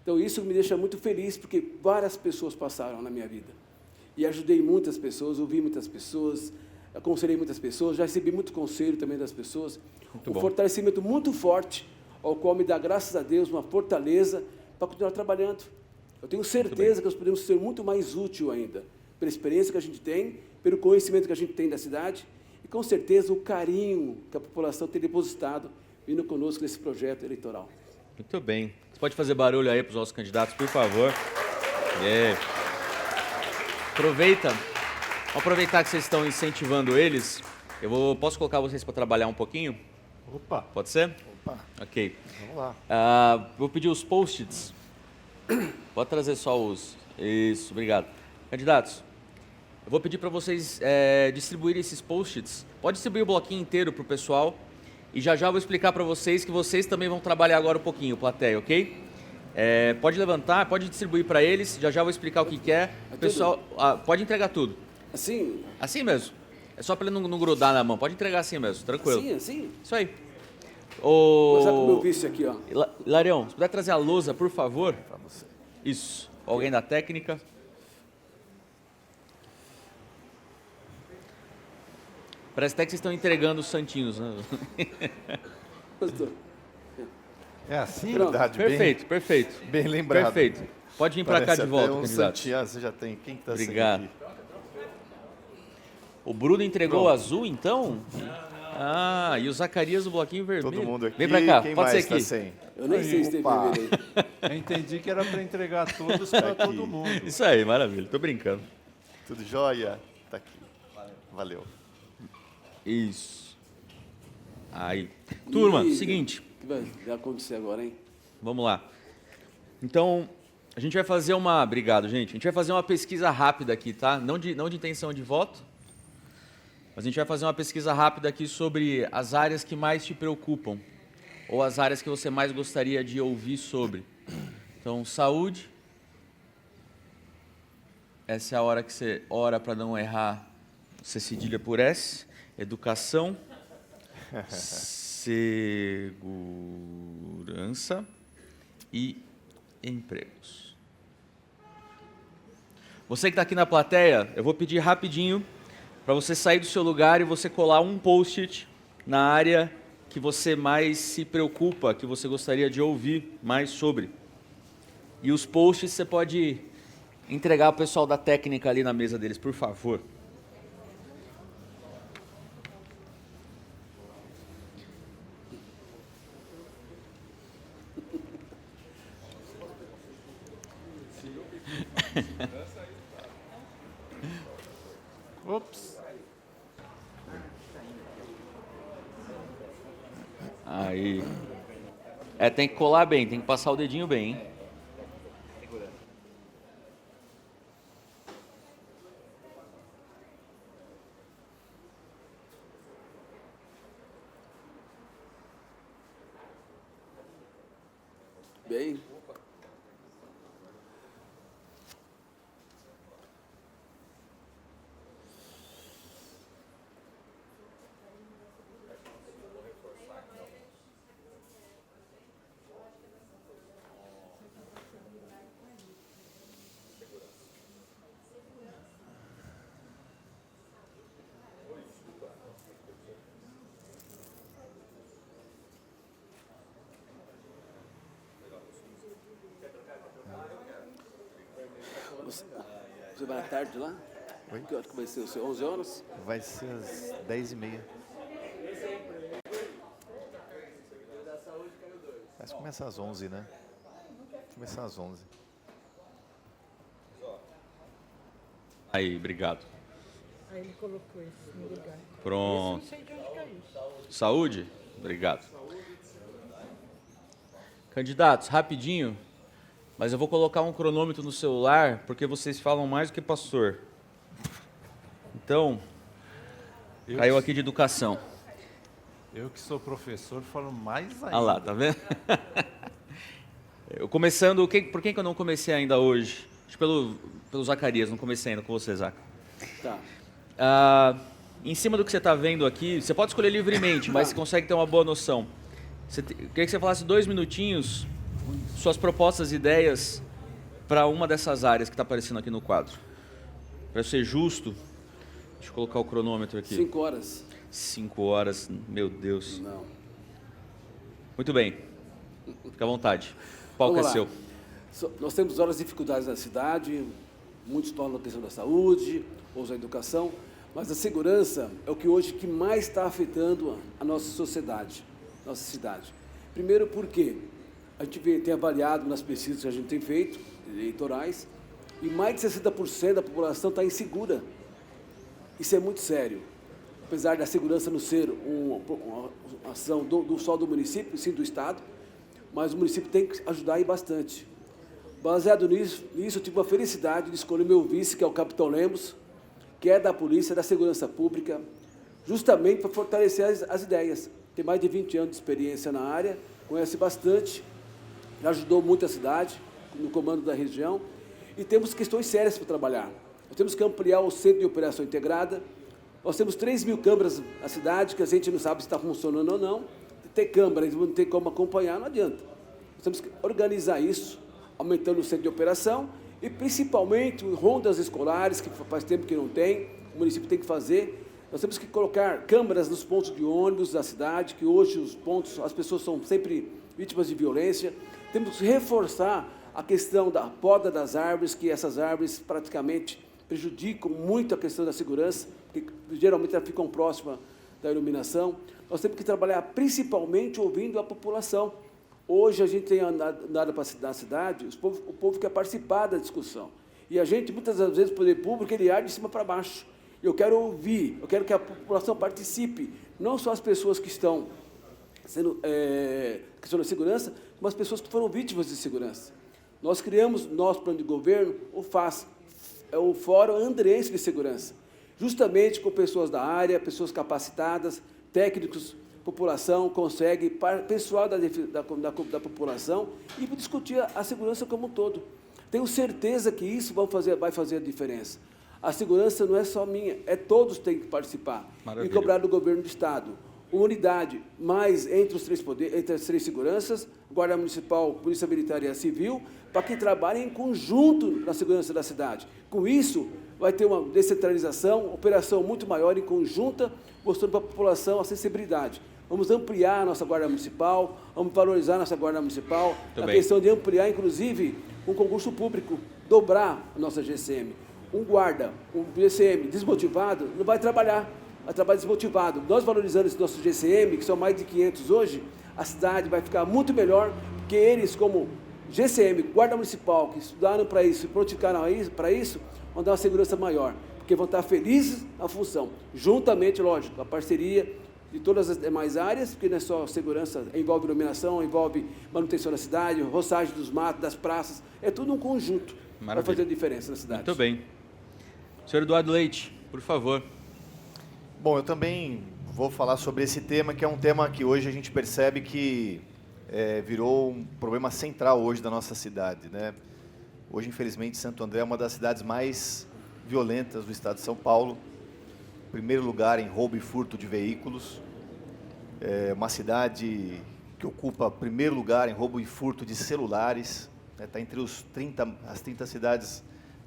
Então, isso me deixa muito feliz, porque várias pessoas passaram na minha vida. E ajudei muitas pessoas, ouvi muitas pessoas, aconselhei muitas pessoas, já recebi muito conselho também das pessoas. Um fortalecimento muito forte, ao qual me dá, graças a Deus, uma fortaleza para continuar trabalhando. Eu tenho certeza que nós podemos ser muito mais útil ainda, pela experiência que a gente tem, pelo conhecimento que a gente tem da cidade, e, com certeza, o carinho que a população tem depositado vindo conosco nesse projeto eleitoral. Muito bem. Você pode fazer barulho aí para os nossos candidatos, por favor? Vamos aproveitar que vocês estão incentivando eles. Posso colocar vocês para trabalhar um pouquinho? Opa, Pode ser? Opa, Ok. vamos lá. Vou pedir os post-its. Pode trazer só os... Isso, obrigado. Candidatos, eu vou pedir para vocês distribuírem esses post-its. Pode distribuir o bloquinho inteiro para o pessoal. E já eu vou explicar para vocês que vocês também vão trabalhar agora um pouquinho, plateia, ok? Pode levantar, pode distribuir para eles. Já vou explicar o que é. Pessoal, pode entregar tudo. Assim? Assim mesmo. É só para ele não grudar na mão. Pode entregar assim mesmo, tranquilo. Assim? Isso aí. Vou usar pro meu vice aqui, ó. Hilarião, se puder trazer a lousa, por favor. Para você. Isso. Alguém da técnica. Parece até que vocês estão entregando os santinhos, né? Gostou? é assim? Pronto. Verdade, Perfeito. bem lembrado. Perfeito. Pode vir para cá Parece de até volta, um candidato. Santiago, você já tem. Quem está Obrigado. aqui? O Bruno entregou o azul, então? E o Zacarias o bloquinho vermelho. Todo mundo aqui. Vem para cá, Quem pode ser mais aqui. tá sem? Eu nem sei se tem Opa. vermelho aí. Eu entendi que era para entregar todos para todo mundo. Isso aí, maravilha. Tô brincando. Tudo jóia? Tá aqui. Valeu. Isso. Aí. Turma, E- seguinte. O que vai acontecer agora, hein? Vamos lá. Então, a gente vai fazer uma... Obrigado, gente. A gente vai fazer uma pesquisa rápida aqui, tá? Não de intenção de voto, mas a gente vai fazer uma pesquisa rápida aqui sobre as áreas que mais te preocupam, ou as áreas que você mais gostaria de ouvir sobre. Então, saúde. Essa é a hora que você ora para não errar, você cedilha por S. Educação. Segurança e empregos. Você que está aqui na plateia, eu vou pedir rapidinho para você sair do seu lugar e você colar um post-it na área que você mais se preocupa, que você gostaria de ouvir mais sobre. E os posts você pode entregar ao pessoal da técnica ali na mesa deles, por favor. Ops. Aí. Tem que colar bem, tem que passar o dedinho bem, hein? Bem. Você vai à tarde lá? Oi? Que hora que vai ser? O seu 11 horas? Vai ser às 10h30. Mas começa às 11, né? Começar às 11. Aí, obrigado. Aí ele colocou esse no lugar. Pronto. Não sei de onde caiu. Saúde? Obrigado. Candidatos, rapidinho, mas eu vou colocar um cronômetro no celular, porque vocês falam mais do que pastor. Então, caiu aqui de educação. Eu que sou professor falo mais ainda. Ah lá, tá vendo? Eu começando, por que eu não comecei ainda hoje? Acho que pelo Zacarias, não comecei ainda com você, Zaca. Tá. Em cima do que você está vendo aqui, você pode escolher livremente, mas você consegue ter uma boa noção. Eu queria que você falasse 2 minutinhos, suas propostas e ideias para uma dessas áreas que está aparecendo aqui no quadro. Para ser justo, deixa eu colocar o cronômetro aqui. 5 horas. 5 horas, meu Deus. Não. Muito bem, fica à vontade. O palco é Vamos lá. seu. Nós temos várias dificuldades na cidade, muitos tornam a questão da saúde, outros da educação. Mas a segurança é o que hoje que mais está afetando a nossa sociedade, nossa cidade. Primeiro porque a gente tem avaliado nas pesquisas que a gente tem feito, eleitorais, e mais de 60% da população está insegura. Isso é muito sério. Apesar da segurança não ser uma ação só do município, sim do Estado, mas o município tem que ajudar aí bastante. Baseado nisso, eu tive a felicidade de escolher meu vice, que é o Capitão Lemos, que é da Polícia, da Segurança Pública, justamente para fortalecer as ideias. Tem mais de 20 anos de experiência na área, conhece bastante, já ajudou muito a cidade, no comando da região, e temos questões sérias para trabalhar. Nós temos que ampliar o Centro de Operação Integrada. Nós temos 3.000 câmeras na cidade, que a gente não sabe se está funcionando ou não. Tem câmera, não tem como acompanhar, não adianta. Nós temos que organizar isso, aumentando o centro de operação e, principalmente, rondas escolares, que faz tempo que não tem, o município tem que fazer. Nós temos que colocar câmeras nos pontos de ônibus da cidade, que hoje os pontos, as pessoas são sempre vítimas de violência. Temos que reforçar a questão da poda das árvores, que essas árvores praticamente prejudicam muito a questão da segurança, porque geralmente elas ficam próximas da iluminação. Nós temos que trabalhar principalmente ouvindo a população. Hoje a gente tem andado na cidade, o povo quer participar da discussão. E a gente, muitas vezes, o poder público, ele age de cima para baixo. Eu quero ouvir, eu quero que a população participe, não só as pessoas que estão sendo questão da segurança, mas as pessoas que foram vítimas de segurança. Nós criamos nosso plano de governo, o FAS, é o Fórum Andreense de Segurança, justamente com pessoas da área, pessoas capacitadas, técnicos, população, consegue, pessoal da população, e discutir a segurança como um todo. Tenho certeza que isso vai fazer a diferença. A segurança não é só minha, todos têm que participar. Maravilha. E cobrar do governo do Estado. Uma unidade, mais entre os três poderes, entre as três seguranças, Guarda Municipal, Polícia Militar e a Civil, para que trabalhem em conjunto na segurança da cidade. Com isso, vai ter uma descentralização, operação muito maior, em conjunta, mostrando para a população a sensibilidade. Vamos ampliar a nossa Guarda Municipal, vamos valorizar a nossa Guarda Municipal, a questão de ampliar, inclusive, um concurso público, dobrar a nossa GCM. Um guarda, um GCM desmotivado, não vai trabalhar desmotivado. Nós valorizando esse nosso GCM, que são mais de 500 hoje, a cidade vai ficar muito melhor, porque eles, como GCM, Guarda Municipal, que estudaram para isso e prontificaram para isso, vão dar uma segurança maior, porque vão estar felizes na função, juntamente, lógico, a parceria de todas as demais áreas, porque não é só segurança, envolve iluminação, envolve manutenção da cidade, roçagem dos matos, das praças, é tudo um conjunto. Maravilha. Vai fazer a diferença na cidade. Muito bem. Senhor Eduardo Leite, por favor. Bom, eu também vou falar sobre esse tema, que é um tema que hoje a gente percebe que virou um problema central hoje da nossa cidade, né? Hoje, infelizmente, Santo André é uma das cidades mais violentas do estado de São Paulo. Primeiro lugar em roubo e furto de veículos. É uma cidade que ocupa primeiro lugar em roubo e furto de celulares. Está entre as 30 cidades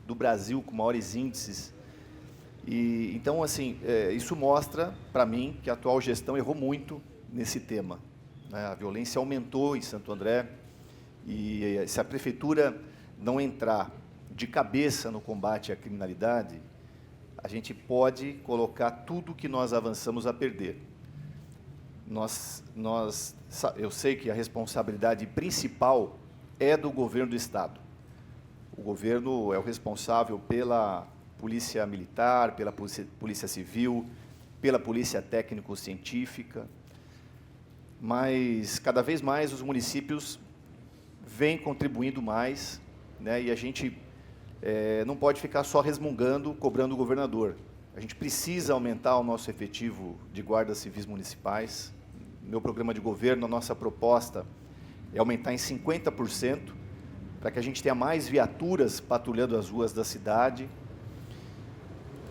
do Brasil com maiores índices. E, então, assim, isso mostra para mim que a atual gestão errou muito nesse tema, né? A violência aumentou em Santo André e se a prefeitura não entrar de cabeça no combate à criminalidade, a gente pode colocar tudo que nós avançamos a perder. Eu sei que a responsabilidade principal é do governo do Estado. O governo é o responsável pela Polícia Militar, pela Polícia Civil, pela Polícia Técnico-Científica, mas cada vez mais os municípios vêm contribuindo mais, né, e a gente não pode ficar só resmungando, cobrando o governador. A gente precisa aumentar o nosso efetivo de guardas civis municipais. No meu programa de governo, a nossa proposta é aumentar em 50%, para que a gente tenha mais viaturas patrulhando as ruas da cidade.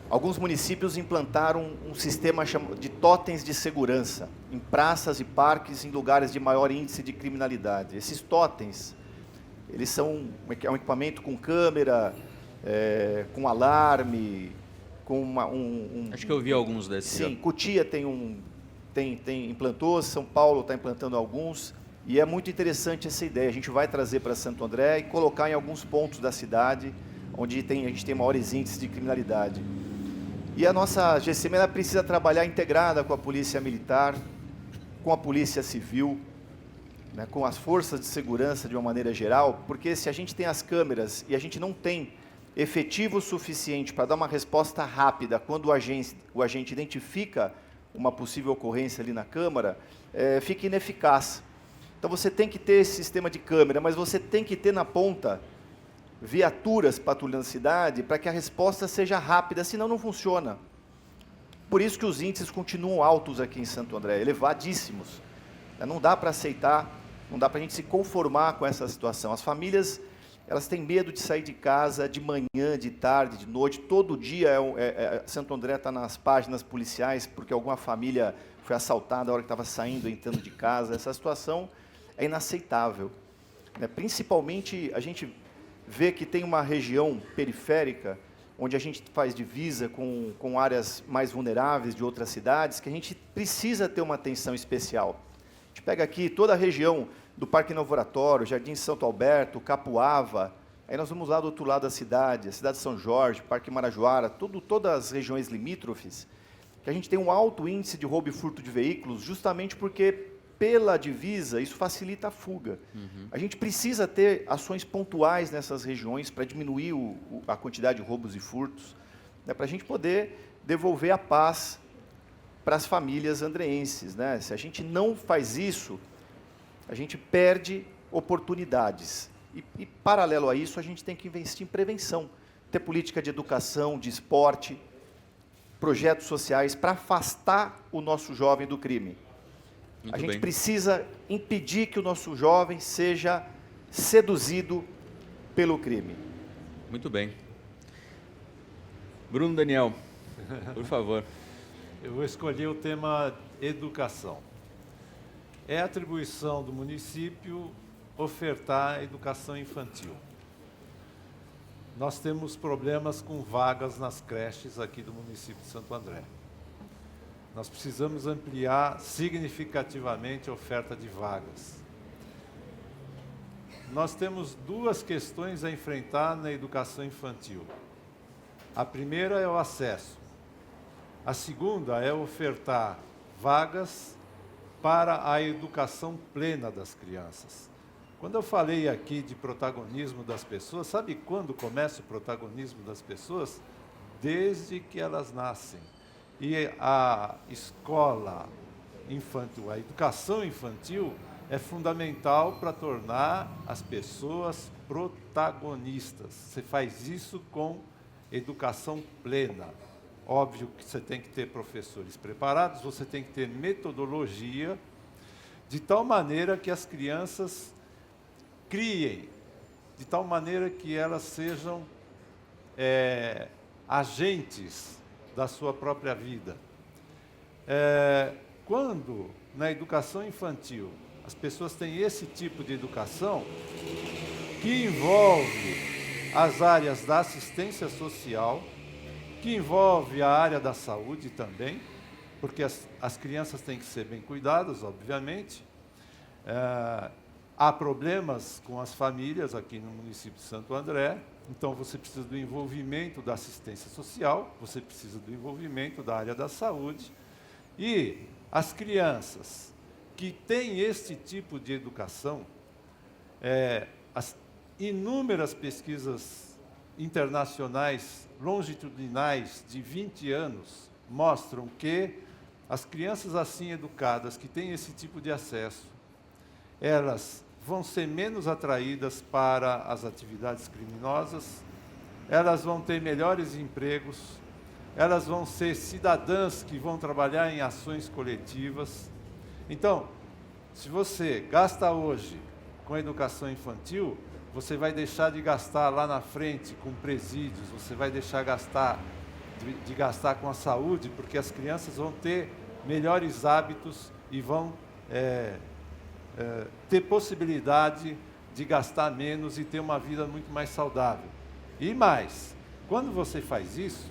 Alguns municípios implantaram um sistema de totens de segurança em praças e parques em lugares de maior índice de criminalidade. Esses totens, eles são um equipamento com câmera, com alarme, com Acho que eu vi alguns desses. Sim, já. Cotia implantou, São Paulo está implantando alguns, e é muito interessante essa ideia. A gente vai trazer para Santo André e colocar em alguns pontos da cidade onde a gente tem maiores índices de criminalidade. E a nossa GCM ela precisa trabalhar integrada com a Polícia Militar, com a Polícia Civil, né, com as forças de segurança de uma maneira geral, porque se a gente tem as câmeras e a gente não tem efetivo suficiente para dar uma resposta rápida quando o agente identifica uma possível ocorrência ali na câmara, fica ineficaz. Então você tem que ter esse sistema de câmera, mas você tem que ter na ponta viaturas patrulhando a cidade para que a resposta seja rápida, senão não funciona. Por isso que os índices continuam altos aqui em Santo André, elevadíssimos. Não dá para aceitar, não dá para a gente se conformar com essa situação. As famílias, elas têm medo de sair de casa de manhã, de tarde, de noite. Todo dia Santo André está nas páginas policiais porque alguma família foi assaltada na hora que estava saindo, entrando de casa. Essa situação é inaceitável. Principalmente, a gente vê que tem uma região periférica, onde a gente faz divisa com áreas mais vulneráveis de outras cidades, que a gente precisa ter uma atenção especial. A gente pega aqui toda a região do Parque Novo Oratório, Jardim Santo Alberto, Capuava, aí nós vamos lá do outro lado da cidade, a cidade de São Jorge, Parque Marajoara, todas as regiões limítrofes, que a gente tem um alto índice de roubo e furto de veículos, justamente porque, pela divisa, isso facilita a fuga. A gente precisa ter ações pontuais nessas regiões para diminuir a quantidade de roubos e furtos, né, para a gente poder devolver a paz para as famílias andreenses, né? Se a gente não faz isso, a gente perde oportunidades. E, paralelo a isso, a gente tem que investir em prevenção, ter política de educação, de esporte, projetos sociais para afastar o nosso jovem do crime. A gente precisa impedir que o nosso jovem seja seduzido pelo crime. Muito bem. Bruno Daniel, por favor. Eu vou escolher o tema educação. É atribuição do município ofertar educação infantil. Nós temos problemas com vagas nas creches aqui do município de Santo André. Nós precisamos ampliar significativamente a oferta de vagas. Nós temos duas questões a enfrentar na educação infantil. A primeira é o acesso. A segunda é ofertar vagas para a educação plena das crianças. Quando eu falei aqui de protagonismo das pessoas, sabe quando começa o protagonismo das pessoas? Desde que elas nascem. E a escola infantil, a educação infantil é fundamental para tornar as pessoas protagonistas. Você faz isso com educação plena. Óbvio que você tem que ter professores preparados, você tem que ter metodologia, de tal maneira que as crianças criem, de tal maneira que elas sejam agentes da sua própria vida. Quando, na educação infantil, as pessoas têm esse tipo de educação, que envolve as áreas da assistência social, que envolve a área da saúde também, porque as crianças têm que ser bem cuidadas, obviamente. Há problemas com as famílias aqui no município de Santo André, então você precisa do envolvimento da assistência social, você precisa do envolvimento da área da saúde, e as crianças que têm este tipo de educação, as inúmeras pesquisas internacionais longitudinais de 20 anos mostram que as crianças assim educadas, que têm esse tipo de acesso, elas vão ser menos atraídas para as atividades criminosas, elas vão ter melhores empregos, elas vão ser cidadãs que vão trabalhar em ações coletivas. Então, se você gasta hoje com a educação infantil, você vai deixar de gastar lá na frente com presídios, você vai deixar de gastar com a saúde, porque as crianças vão ter melhores hábitos e vão ter possibilidade de gastar menos e ter uma vida muito mais saudável. E mais, quando você faz isso,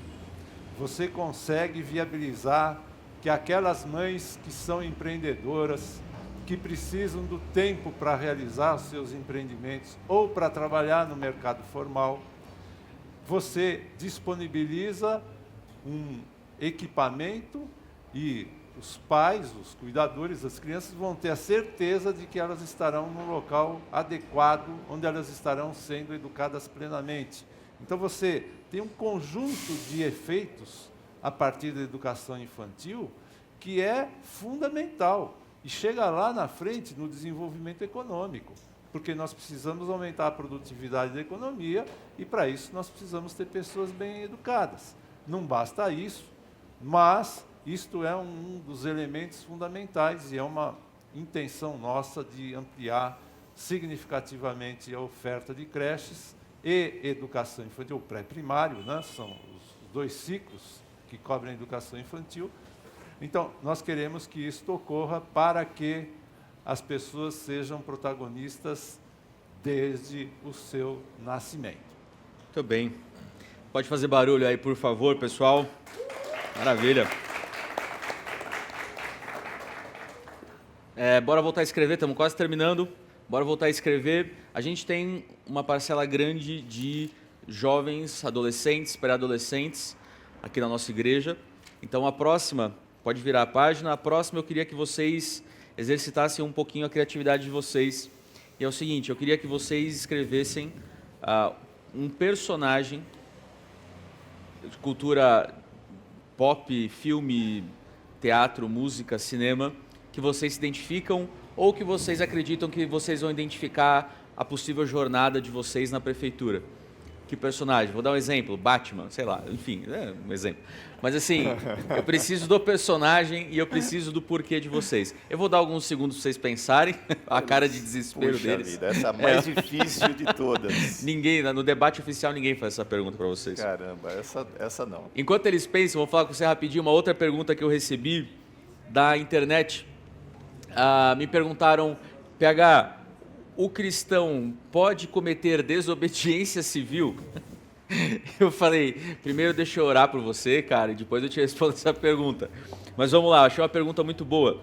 você consegue viabilizar que aquelas mães que são empreendedoras, que precisam do tempo para realizar os seus empreendimentos ou para trabalhar no mercado formal, você disponibiliza equipamento e os pais, os cuidadores das crianças vão ter a certeza de que elas estarão no local adequado, onde elas estarão sendo educadas plenamente. Então você tem um conjunto de efeitos a partir da educação infantil que é fundamental e chega lá na frente no desenvolvimento econômico, porque nós precisamos aumentar a produtividade da economia e para isso nós precisamos ter pessoas bem educadas. Não basta isso, mas isto é um dos elementos fundamentais e é uma intenção nossa de ampliar significativamente a oferta de creches e educação infantil, pré-primário, né? São os 2 ciclos que cobrem a educação infantil. Então, nós queremos que isso ocorra para que as pessoas sejam protagonistas desde o seu nascimento. Muito bem. Pode fazer barulho aí, por favor, pessoal. Maravilha. Bora voltar a escrever, estamos quase terminando. Bora voltar a escrever. A gente tem uma parcela grande de jovens, adolescentes, pré-adolescentes aqui na nossa igreja. Então a próxima, pode virar a página, a próxima eu queria que vocês exercitassem um pouquinho a criatividade de vocês. E é o seguinte, eu queria que vocês escrevessem um personagem de cultura pop, filme, teatro, música, cinema, que vocês se identificam ou que vocês acreditam que vocês vão identificar a possível jornada de vocês na prefeitura. Que personagem? Vou dar um exemplo, Batman, sei lá, enfim, um exemplo. Mas assim, eu preciso do personagem e eu preciso do porquê de vocês. Eu vou dar alguns segundos para vocês pensarem, a cara de desespero Puxa deles. vida, essa é a mais difícil de todas. Ninguém, no debate oficial, ninguém faz essa pergunta para vocês. Caramba, essa não. Enquanto eles pensam, vou falar com você rapidinho, uma outra pergunta que eu recebi da internet. Me perguntaram, PH, o cristão pode cometer desobediência civil? Eu falei, primeiro deixa eu orar por você, cara, e depois eu te respondo essa pergunta. Mas vamos lá, achei uma pergunta muito boa.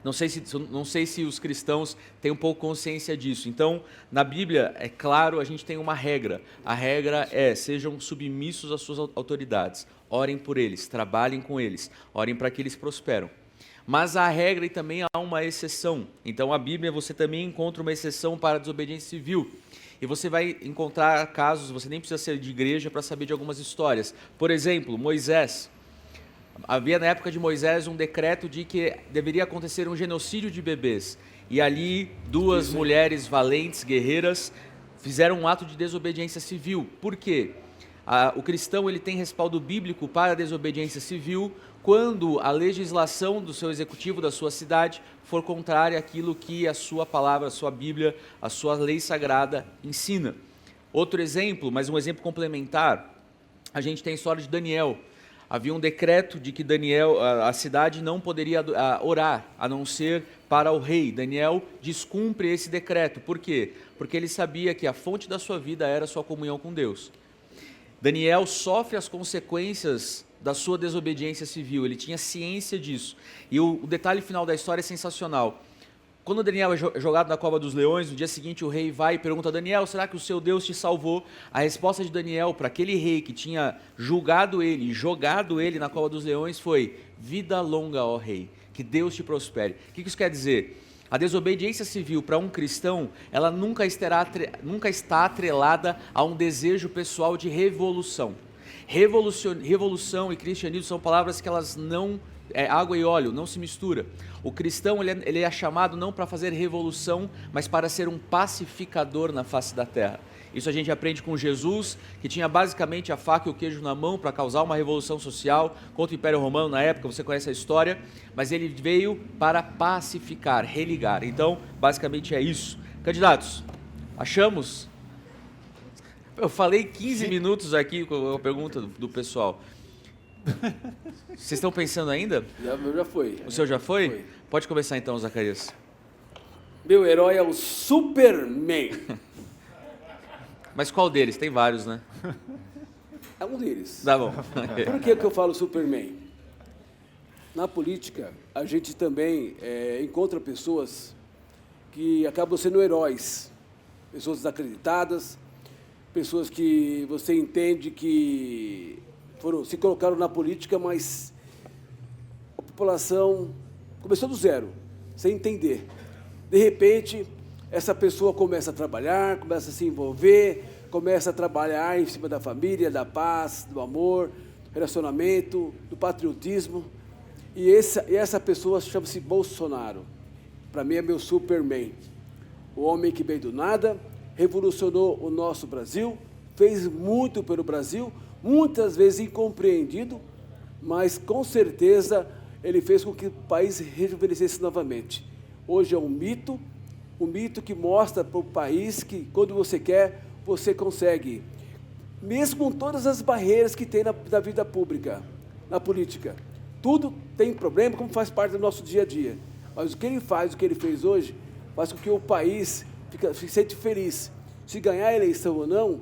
Não sei se os cristãos têm um pouco consciência disso. Então, na Bíblia, é claro, a gente tem uma regra. A regra é, sejam submissos às suas autoridades. Orem por eles, trabalhem com eles, orem para que eles prosperam. Mas há regra e também há uma exceção. Então, a Bíblia, você também encontra uma exceção para a desobediência civil. E você vai encontrar casos, você nem precisa ser de igreja para saber de algumas histórias. Por exemplo, Moisés. Havia na época de Moisés um decreto de que deveria acontecer um genocídio de bebês. E ali, 2 mulheres valentes, guerreiras, fizeram um ato de desobediência civil. Por quê? O cristão ele tem respaldo bíblico para a desobediência civil quando a legislação do seu executivo, da sua cidade, for contrária àquilo que a sua palavra, a sua Bíblia, a sua lei sagrada ensina. Outro exemplo, mas um exemplo complementar, a gente tem a história de Daniel. Havia um decreto de que Daniel, a cidade não poderia orar, a não ser para o rei. Daniel descumpre esse decreto. Por quê? Porque ele sabia que a fonte da sua vida era a sua comunhão com Deus. Daniel sofre as consequências da sua desobediência civil, ele tinha ciência disso. E o detalhe final da história é sensacional. Quando Daniel é jogado na cova dos leões, no dia seguinte o rei vai e pergunta a Daniel, será que o seu Deus te salvou? A resposta de Daniel para aquele rei que tinha julgado ele, jogado ele na cova dos leões foi, vida longa, ó rei, que Deus te prospere. O que isso quer dizer? A desobediência civil para um cristão, ela nunca está atrelada a um desejo pessoal de revolução. Revolução e cristianismo são palavras que elas não, água e óleo, não se mistura. O cristão ele é chamado não para fazer revolução, mas para ser um pacificador na face da terra. Isso a gente aprende com Jesus, que tinha basicamente a faca e o queijo na mão para causar uma revolução social contra o Império Romano na época, você conhece a história, mas ele veio para pacificar, religar. Então, basicamente é isso. Candidatos, achamos? Eu falei 15 minutos aqui com a pergunta do pessoal. Vocês estão pensando ainda? Já foi. O seu já foi? Foi. Pode começar então, Zacarias. Meu herói é o Superman. Mas qual deles? Tem vários, né? É um deles. Tá bom. Por que eu falo Superman? Na política, a gente também encontra pessoas que acabam sendo heróis. Pessoas desacreditadas, pessoas que você entende que se colocaram na política, mas a população começou do zero, sem entender. De repente, essa pessoa começa a trabalhar, começa a se envolver, começa a trabalhar em cima da família, da paz, do amor, do relacionamento, do patriotismo. E essa pessoa chama-se Bolsonaro. Para mim é meu Superman. O homem que veio do nada, revolucionou o nosso Brasil, fez muito pelo Brasil, muitas vezes incompreendido, mas com certeza ele fez com que o país rejuvenescesse novamente. Hoje é um mito que mostra para o país que quando você quer, você consegue. Mesmo com todas as barreiras que tem na vida pública, na política. Tudo tem problema, como faz parte do nosso dia a dia. Mas o que ele faz, o que ele fez hoje, faz com que o país se sente feliz. Se ganhar a eleição ou não,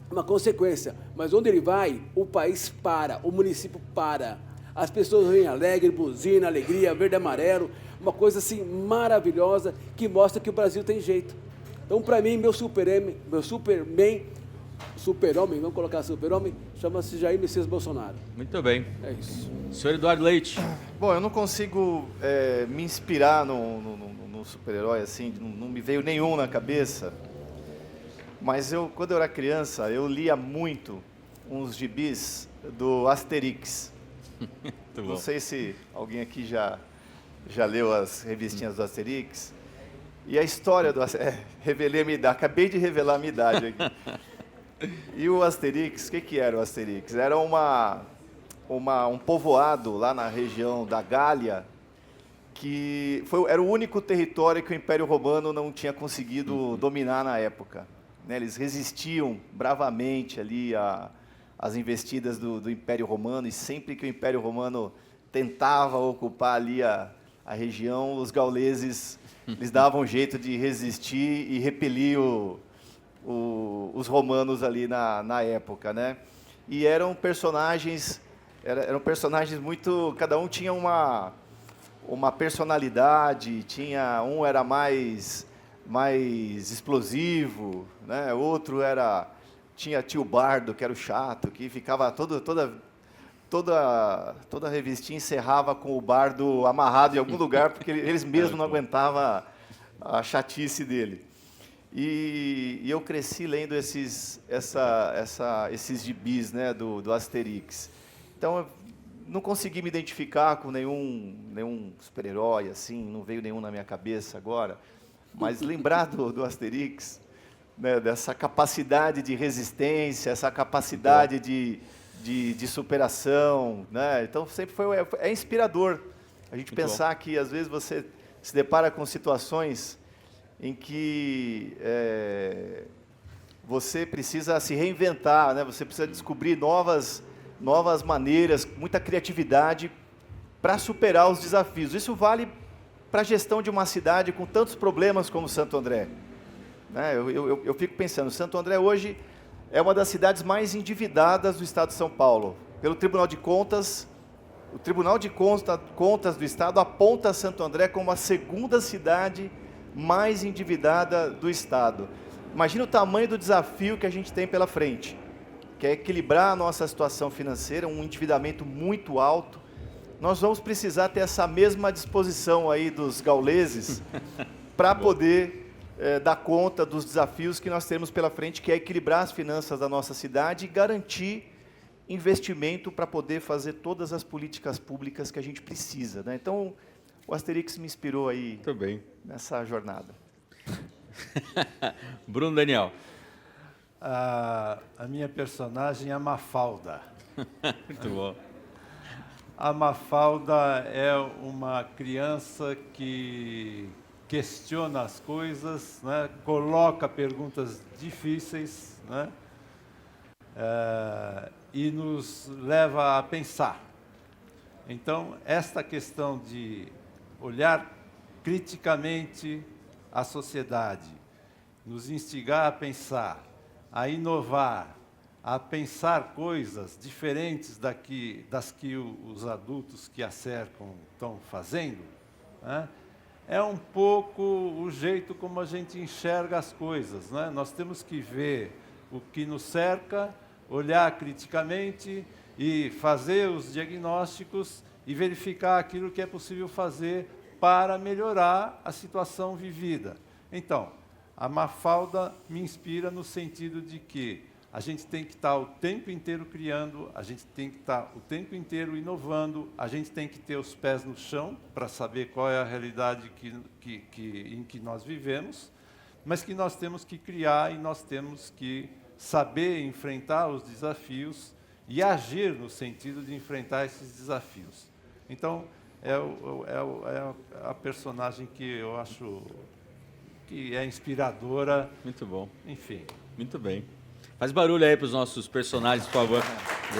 é uma consequência. Mas onde ele vai, o país para, o município para. As pessoas vêm alegre, buzina, alegria, verde e amarelo. Uma coisa assim maravilhosa que mostra que o Brasil tem jeito. Então, para mim, meu Superman, super-homem, vamos colocar super-homem, chama-se Jair Messias Bolsonaro. Muito bem. É isso. Senhor Eduardo Leite. Bom, eu não consigo me inspirar no super-herói, assim, não me veio nenhum na cabeça. Mas quando eu era criança, eu lia muito uns gibis do Asterix. Não sei se alguém aqui já leu as revistinhas do Asterix. E a história do Asterix... revelei a minha idade, acabei de revelar a minha idade aqui. E o Asterix, o que era o Asterix? Era um povoado lá na região da Gália, que era o único território que o Império Romano não tinha conseguido dominar na época. Né? Eles resistiam bravamente ali às investidas do Império Romano, e sempre que o Império Romano tentava ocupar ali a região, os gauleses eles davam um jeito de resistir e repelir os romanos ali na época, né? E eram personagens muito... Cada um tinha uma personalidade, um era mais explosivo, né? Outro tinha tio Bardo, que era o chato, que ficava toda a revistinha encerrava com o Bardo amarrado em algum lugar, porque eles mesmos não aguentavam a chatice dele. E eu cresci lendo esses gibis, né, do Asterix. Então, eu não consegui me identificar com nenhum super-herói, assim, não veio nenhum na minha cabeça agora. Mas lembrar do Asterix, né, dessa capacidade de resistência, essa capacidade de superação, né? Então, sempre é inspirador a gente pensar que, às vezes, você se depara com situações em que você precisa se reinventar, né? Você precisa descobrir novas maneiras, muita criatividade para superar os desafios. Isso vale para a gestão de uma cidade com tantos problemas como Santo André. Né? Eu fico pensando, Santo André hoje é uma das cidades mais endividadas do estado de São Paulo. Pelo Tribunal de Contas, o Tribunal de Contas do Estado aponta Santo André como a segunda cidade mais endividada do estado. Imagina o tamanho do desafio que a gente tem pela frente, que é equilibrar a nossa situação financeira, um endividamento muito alto. Nós vamos precisar ter essa mesma disposição aí dos gauleses para poder dar conta dos desafios que nós temos pela frente, que é equilibrar as finanças da nossa cidade e garantir investimento para poder fazer todas as políticas públicas que a gente precisa, né? Então, o Asterix me inspirou aí nessa jornada. Bruno Daniel. A minha personagem é a Mafalda. Muito bom. A Mafalda é uma criança que questiona as coisas, né? Coloca perguntas difíceis, né? E nos leva a pensar. Então, esta questão de olhar criticamente a sociedade, nos instigar a pensar, a inovar, a pensar coisas diferentes das que os adultos que a cercam estão fazendo, né? É um pouco o jeito como a gente enxerga as coisas, né? Nós temos que ver o que nos cerca, olhar criticamente e fazer os diagnósticos e verificar aquilo que é possível fazer para melhorar a situação vivida. Então, a Mafalda me inspira no sentido de que a gente tem que estar o tempo inteiro criando, a gente tem que estar o tempo inteiro inovando, a gente tem que ter os pés no chão para saber qual é a realidade em que nós vivemos, mas que nós temos que criar e nós temos que saber enfrentar os desafios e agir no sentido de enfrentar esses desafios. Então, é a personagem que eu acho que é inspiradora. Muito bom. Enfim. Muito bem. Faz barulho aí para os nossos personagens, por favor.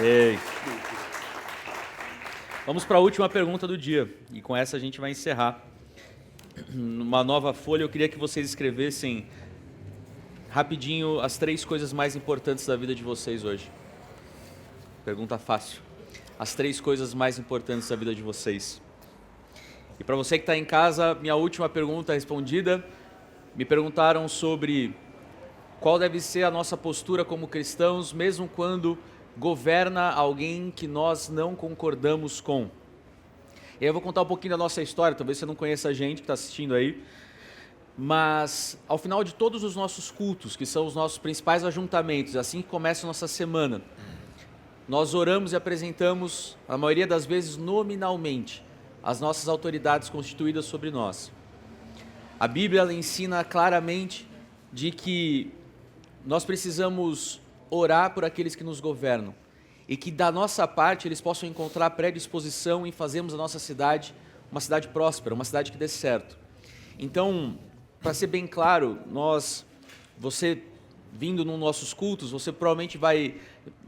Ei. Vamos para a última pergunta do dia. E com essa a gente vai encerrar. Numa nova folha, eu queria que vocês escrevessem rapidinho as 3 coisas mais importantes da vida de vocês hoje. Pergunta fácil. As 3 coisas mais importantes da vida de vocês. E para você que está em casa, minha última pergunta respondida. Me perguntaram sobre qual deve ser a nossa postura como cristãos, mesmo quando governa alguém que nós não concordamos com. E aí eu vou contar um pouquinho da nossa história, talvez você não conheça a gente que está assistindo aí, mas ao final de todos os nossos cultos, que são os nossos principais ajuntamentos, assim que começa a nossa semana, nós oramos e apresentamos, a maioria das vezes nominalmente, as nossas autoridades constituídas sobre nós. A Bíblia ela ensina claramente de que nós precisamos orar por aqueles que nos governam e que da nossa parte eles possam encontrar predisposição em fazermos a nossa cidade uma cidade próspera, uma cidade que dê certo. Então, para ser bem claro, você vindo nos nossos cultos, você provavelmente vai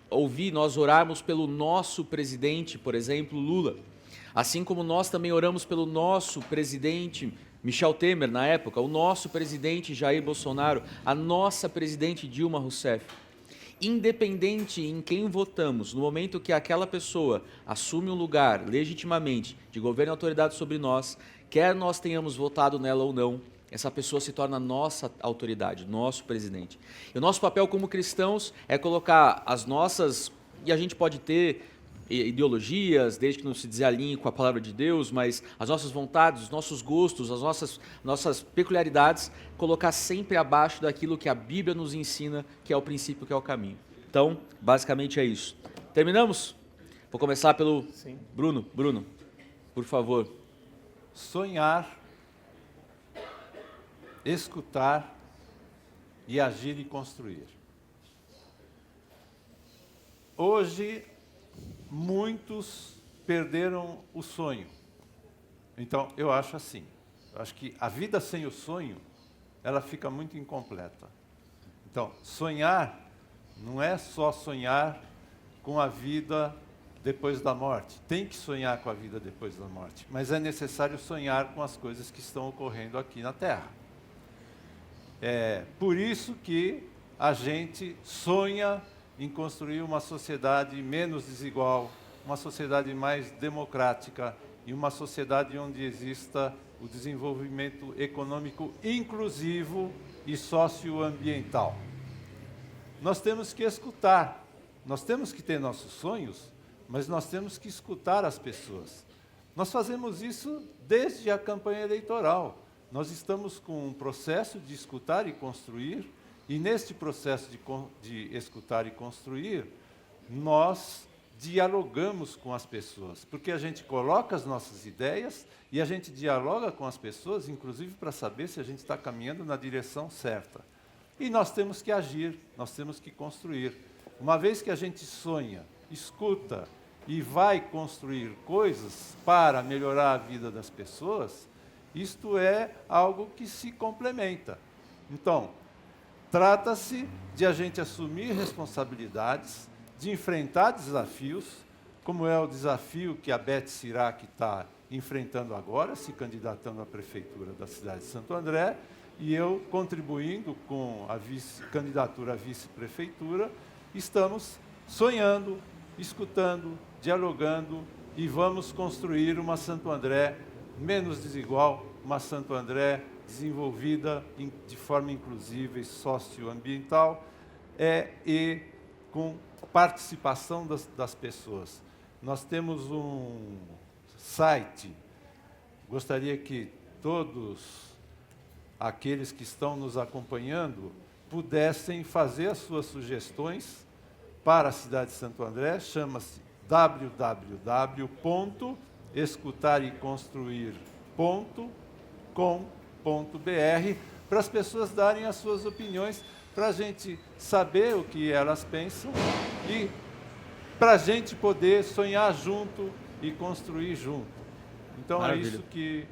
ouvir nós orarmos pelo nosso presidente, por exemplo, Lula. Assim como nós também oramos pelo nosso presidente Michel Temer, na época, o nosso presidente Jair Bolsonaro, a nossa presidente Dilma Rousseff. Independente em quem votamos, no momento que aquela pessoa assume um lugar legitimamente de governo e autoridade sobre nós, quer nós tenhamos votado nela ou não, essa pessoa se torna nossa autoridade, nosso presidente. E o nosso papel como cristãos é colocar as nossas, e a gente pode ter ideologias, desde que não se desalinhe com a palavra de Deus, mas as nossas vontades, os nossos gostos, as nossas peculiaridades, colocar sempre abaixo daquilo que a Bíblia nos ensina, que é o princípio, que é o caminho. Então, basicamente é isso. Terminamos? Vou começar pelo Bruno. Bruno, por favor. Sonhar, escutar e agir e construir. Hoje, muitos perderam o sonho. Então, eu acho assim, eu acho que a vida sem o sonho, ela fica muito incompleta. Então, sonhar não é só sonhar com a vida depois da morte. Tem que sonhar com a vida depois da morte, mas é necessário sonhar com as coisas que estão ocorrendo aqui na Terra. É por isso que a gente sonha em construir uma sociedade menos desigual, uma sociedade mais democrática e uma sociedade onde exista o desenvolvimento econômico inclusivo e socioambiental. Nós temos que escutar, nós temos que ter nossos sonhos, mas nós temos que escutar as pessoas. Nós fazemos isso desde a campanha eleitoral. Nós estamos com um processo de escutar e construir, e neste processo de escutar e construir, nós dialogamos com as pessoas, porque a gente coloca as nossas ideias e a gente dialoga com as pessoas, inclusive para saber se a gente está caminhando na direção certa. E nós temos que agir, nós temos que construir. Uma vez que a gente sonha, escuta e vai construir coisas para melhorar a vida das pessoas, isto é algo que se complementa. Então, trata-se de a gente assumir responsabilidades, de enfrentar desafios, como é o desafio que a Beth Sirac está enfrentando agora, se candidatando à prefeitura da cidade de Santo André, e eu contribuindo com a candidatura à vice-prefeitura, estamos sonhando, escutando, dialogando e vamos construir uma Santo André menos desigual, uma Santo André desenvolvida de forma inclusiva e socioambiental e com participação das pessoas. Nós temos um site, gostaria que todos aqueles que estão nos acompanhando pudessem fazer as suas sugestões para a cidade de Santo André, chama-se www.escutareconstruir.com.br, para as pessoas darem as suas opiniões, para a gente saber o que elas pensam e para a gente poder sonhar junto e construir junto. Então, Maravilha. é isso que,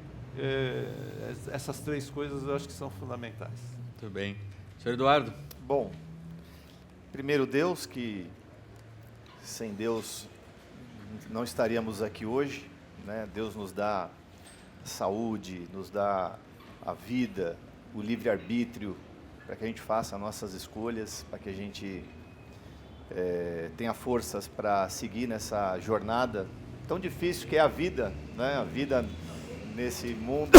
essas três coisas eu acho que são fundamentais. Muito bem. Senhor Eduardo? Bom, primeiro Deus, que sem Deus não estaríamos aqui hoje, né? Deus nos dá saúde, nos dá a vida, o livre-arbítrio, para que a gente faça nossas escolhas, para que a gente tenha forças para seguir nessa jornada tão difícil que é a vida, né? A vida nesse mundo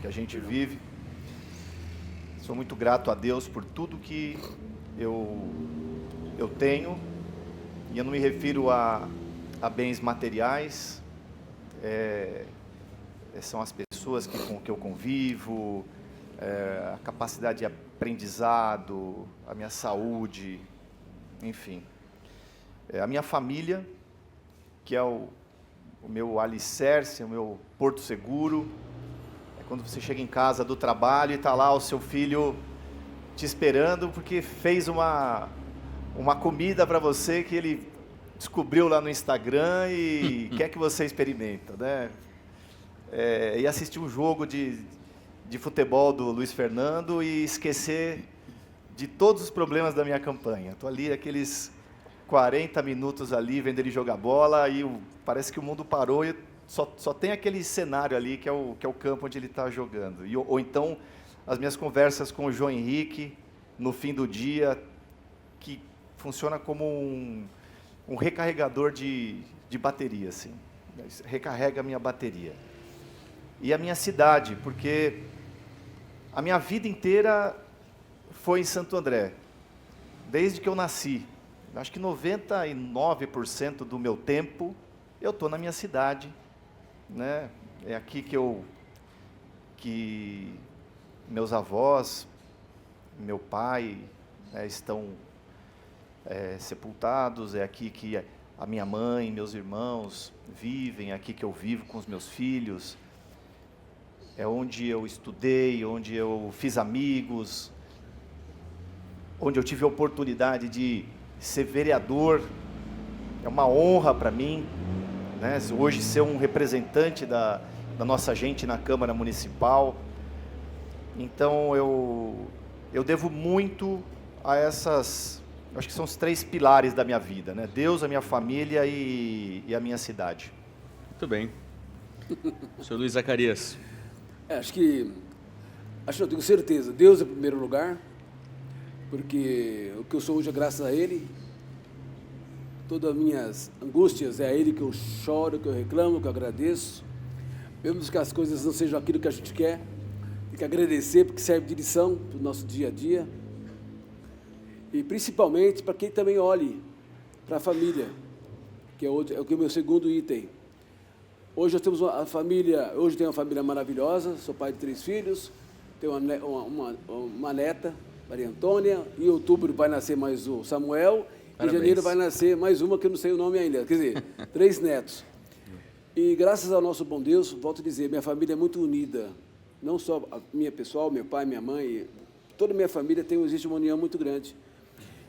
que a gente vive. Sou muito grato a Deus por tudo que eu tenho, e eu não me refiro a bens materiais, são as pessoas com que eu convivo, a capacidade de aprendizado, a minha saúde, enfim. A minha família, que é o meu alicerce, o meu porto seguro. É quando você chega em casa do trabalho e está lá o seu filho te esperando porque fez uma comida para você que ele descobriu lá no Instagram e quer que você experimenta, né? E assistir um jogo de futebol do Luiz Fernando e esquecer de todos os problemas da minha campanha. Estou ali, aqueles 40 minutos ali, vendo ele jogar bola, e parece que o mundo parou e só tem aquele cenário ali, que é o campo onde ele está jogando. Ou então, as minhas conversas com o João Henrique, no fim do dia, que funciona como um recarregador de bateria, assim. Recarrega a minha bateria. E a minha cidade, porque a minha vida inteira foi em Santo André, desde que eu nasci. Acho que 99% do meu tempo eu estou na minha cidade, né? É aqui que meus avós, meu pai, né, estão sepultados, é aqui que a minha mãe, meus irmãos vivem, é aqui que eu vivo com os meus filhos, é onde eu estudei, onde eu fiz amigos, onde eu tive a oportunidade de ser vereador. É uma honra para mim, né, hoje ser um representante da nossa gente na Câmara Municipal. Então eu devo muito a essas, acho que são os 3 pilares da minha vida, né? Deus, a minha família e a minha cidade. Muito bem. Senhor Luiz Zacarias? Acho que eu tenho certeza, Deus é o primeiro lugar, porque o que eu sou hoje é graças a Ele. Todas as minhas angústias é a Ele que eu choro, que eu reclamo, que eu agradeço. Mesmo que as coisas não sejam aquilo que a gente quer, tem que agradecer, porque serve de lição para o nosso dia a dia. E principalmente para quem também olhe para a família, que é o meu segundo item. Hoje nós temos uma família, hoje tenho uma família maravilhosa, sou pai de 3 filhos, tenho uma neta, Maria Antônia, em outubro vai nascer mais o Samuel, Parabéns. Em janeiro vai nascer mais uma que eu não sei o nome ainda, quer dizer, 3 netos. E graças ao nosso bom Deus, volto a dizer, minha família é muito unida, não só a minha pessoal, meu pai, minha mãe, toda a minha família existe uma união muito grande.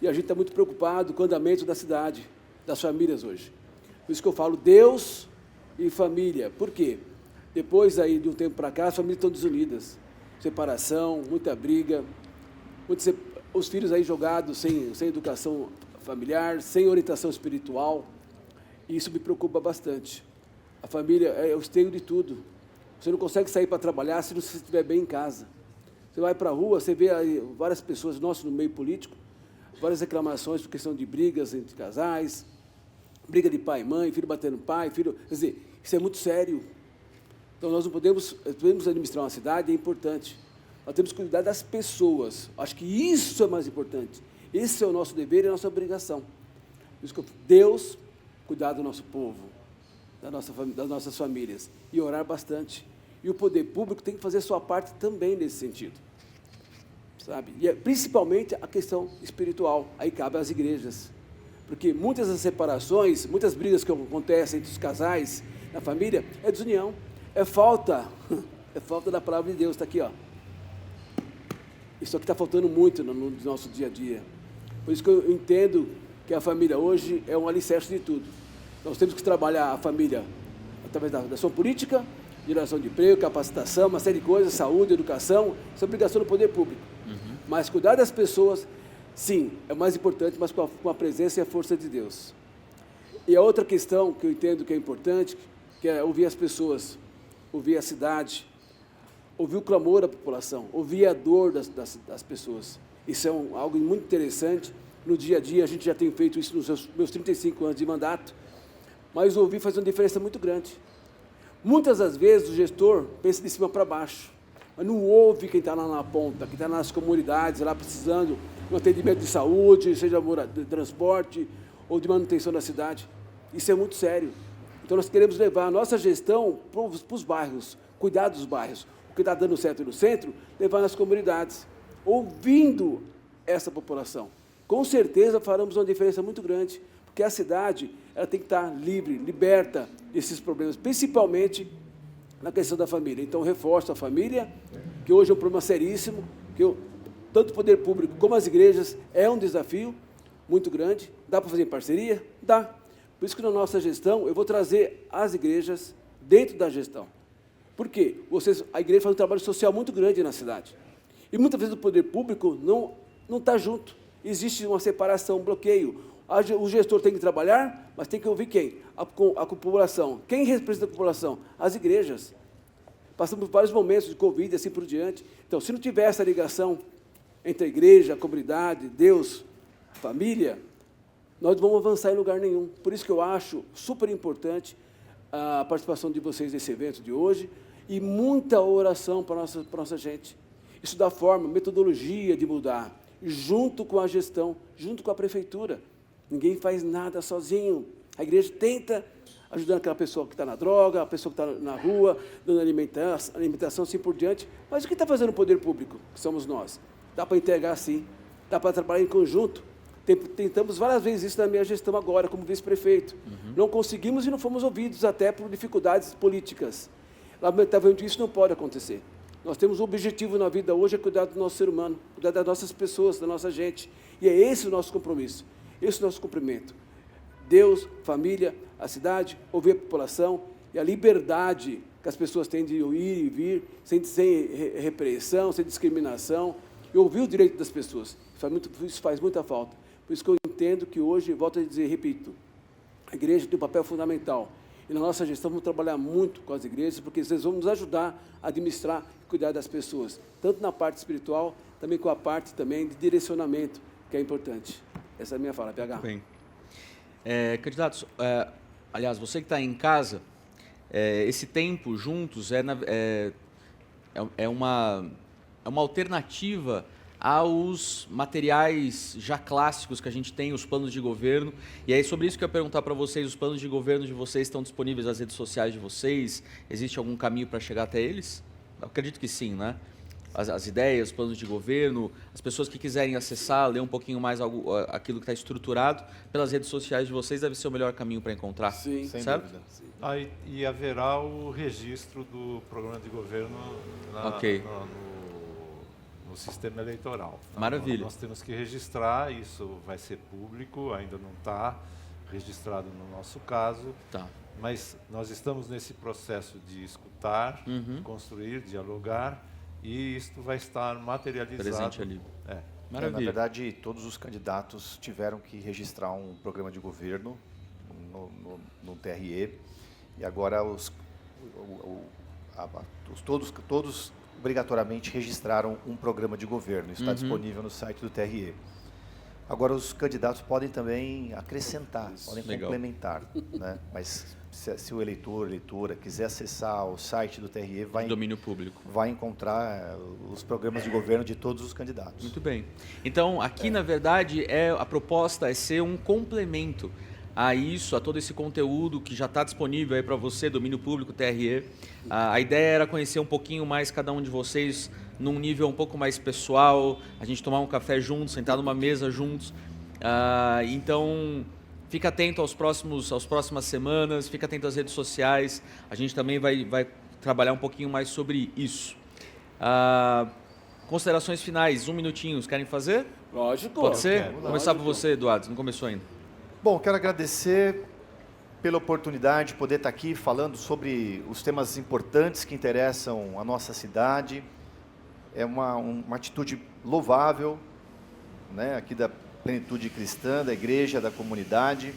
E a gente está muito preocupado com o andamento da cidade, das famílias hoje. Por isso que eu falo Deus e família. Por quê? Depois aí de um tempo para cá, as famílias estão desunidas. Separação, muita briga, os filhos aí jogados sem educação familiar, sem orientação espiritual. E isso me preocupa bastante. A família é o esteio de tudo. Você não consegue sair para trabalhar se você estiver bem em casa. Você vai para a rua, você vê aí várias pessoas, nossos no meio político, várias reclamações por questão de brigas entre casais, briga de pai e mãe, filho batendo pai, filho... Quer dizer, isso é muito sério. Então, nós não podemos administrar uma cidade, é importante. Nós temos que cuidar das pessoas. Acho que isso é mais importante. Esse é o nosso dever e a nossa obrigação. Por isso que Deus, cuidar do nosso povo, das nossas famílias, e orar bastante. E o poder público tem que fazer a sua parte também nesse sentido. Sabe? E principalmente a questão espiritual, aí cabe às igrejas. Porque muitas das separações, muitas brigas que acontecem entre os casais, na família, é desunião, é falta da palavra de Deus, está aqui, ó. Isso aqui está faltando muito no nosso dia a dia. Por isso que eu entendo que a família hoje é um alicerce de tudo. Nós temos que trabalhar a família através da ação política, geração de emprego, capacitação, uma série de coisas, saúde, educação, isso é obrigação do poder público. Mas cuidar das pessoas, sim, é o mais importante, mas com a presença e a força de Deus. E a outra questão que eu entendo que é importante, que é ouvir as pessoas, ouvir a cidade, ouvir o clamor da população, ouvir a dor das pessoas. Isso é algo muito interessante. No dia a dia, a gente já tem feito isso nos meus 35 anos de mandato, mas ouvir faz uma diferença muito grande. Muitas das vezes o gestor pensa de cima para baixo, mas não ouve quem está lá na ponta, quem está nas comunidades, lá precisando de um atendimento de saúde, seja de transporte ou de manutenção da cidade. Isso é muito sério. Então, nós queremos levar a nossa gestão para os bairros, cuidar dos bairros. O que está dando certo no centro, levar nas comunidades, ouvindo essa população. Com certeza faremos uma diferença muito grande, porque a cidade ela tem que estar livre, liberta desses problemas, principalmente na questão da família. Então, reforço a família, que hoje é um problema seríssimo, que tanto o poder público como as igrejas é um desafio muito grande. Dá para fazer em parceria? Dá. Por isso que na nossa gestão eu vou trazer as igrejas dentro da gestão. Por quê? A igreja faz um trabalho social muito grande na cidade. E muitas vezes o poder público não está junto. Existe uma separação, um bloqueio. O gestor tem que trabalhar, mas tem que ouvir quem? A população. Quem representa a população? As igrejas. Passamos por vários momentos de Covid e assim por diante. Então, se não tiver essa ligação entre a igreja, a comunidade, Deus, família, nós não vamos avançar em lugar nenhum. Por isso que eu acho super importante a participação de vocês nesse evento de hoje e muita oração para a nossa gente. Isso dá forma, metodologia de mudar, junto com a gestão, junto com a prefeitura. Ninguém faz nada sozinho. A igreja tenta ajudando aquela pessoa que está na droga, a pessoa que está na rua, dando alimentação, assim por diante. Mas o que está fazendo o poder público, que somos nós? Dá para entregar, sim. Dá para trabalhar em conjunto. Tentamos várias vezes isso na minha gestão agora, como vice-prefeito. Não conseguimos e não fomos ouvidos, até por dificuldades políticas. Lamentavelmente, isso não pode acontecer. Nós temos um objetivo na vida hoje, é cuidar do nosso ser humano, cuidar das nossas pessoas, da nossa gente. E é esse o nosso compromisso, esse o nosso cumprimento. Deus, família, a cidade, ouvir a população e a liberdade que as pessoas têm de ir e vir, sem repressão, sem discriminação, e ouvir o direito das pessoas. Isso faz muita falta. Por isso que eu entendo que hoje, volto a dizer, repito, a igreja tem um papel fundamental. E na nossa gestão vamos trabalhar muito com as igrejas, porque eles vão nos ajudar a administrar e cuidar das pessoas, tanto na parte espiritual, também com a parte também de direcionamento, que é importante. Essa é a minha fala, PH. Bem. Candidatos, aliás, você que está em casa, esse tempo juntos é uma alternativa aos materiais já clássicos que a gente tem, os planos de governo. E aí, sobre isso que eu ia perguntar para vocês, os planos de governo de vocês estão disponíveis nas redes sociais de vocês? Existe algum caminho para chegar até eles? Eu acredito que sim, né? As ideias, os planos de governo, as pessoas que quiserem acessar, ler um pouquinho mais aquilo que está estruturado pelas redes sociais de vocês, deve ser o melhor caminho para encontrar. Sim, sem certo? dúvida. Sim. E haverá o registro do programa de governo no sistema eleitoral. Maravilha. Nós temos que registrar, isso vai ser público, ainda não está registrado no nosso caso, Tá. mas nós estamos nesse processo de escutar, construir, dialogar, e isto vai estar materializado. Presente ali. Na Maravilha. verdade, todos os candidatos tiveram que registrar um programa de governo no TRE, e agora todos obrigatoriamente registraram um programa de governo. Isso está disponível no site do TRE. Agora, os candidatos podem também acrescentar, podem Legal. complementar, né? Mas se o eleitor, eleitora, quiser acessar o site do TRE, Domínio público. vai encontrar os programas de governo de todos os candidatos. Muito bem. Então, aqui, na verdade, a proposta é ser um complemento a isso, a todo esse conteúdo que já está disponível aí para você, Domínio Público, TRE. A ideia era conhecer um pouquinho mais cada um de vocês num nível um pouco mais pessoal, a gente tomar um café juntos, sentar numa mesa juntos. Então, fica atento às próximas semanas, fica atento às redes sociais. A gente também vai trabalhar um pouquinho mais sobre isso. Considerações finais, 1 minutinho, querem fazer? Lógico. Pode ser? quero. Vou começar por você, Eduardo, não começou ainda. Bom, quero agradecer pela oportunidade de poder estar aqui falando sobre os temas importantes que interessam a nossa cidade. É uma atitude louvável, né, aqui da Plenitude Cristã, da igreja, da comunidade.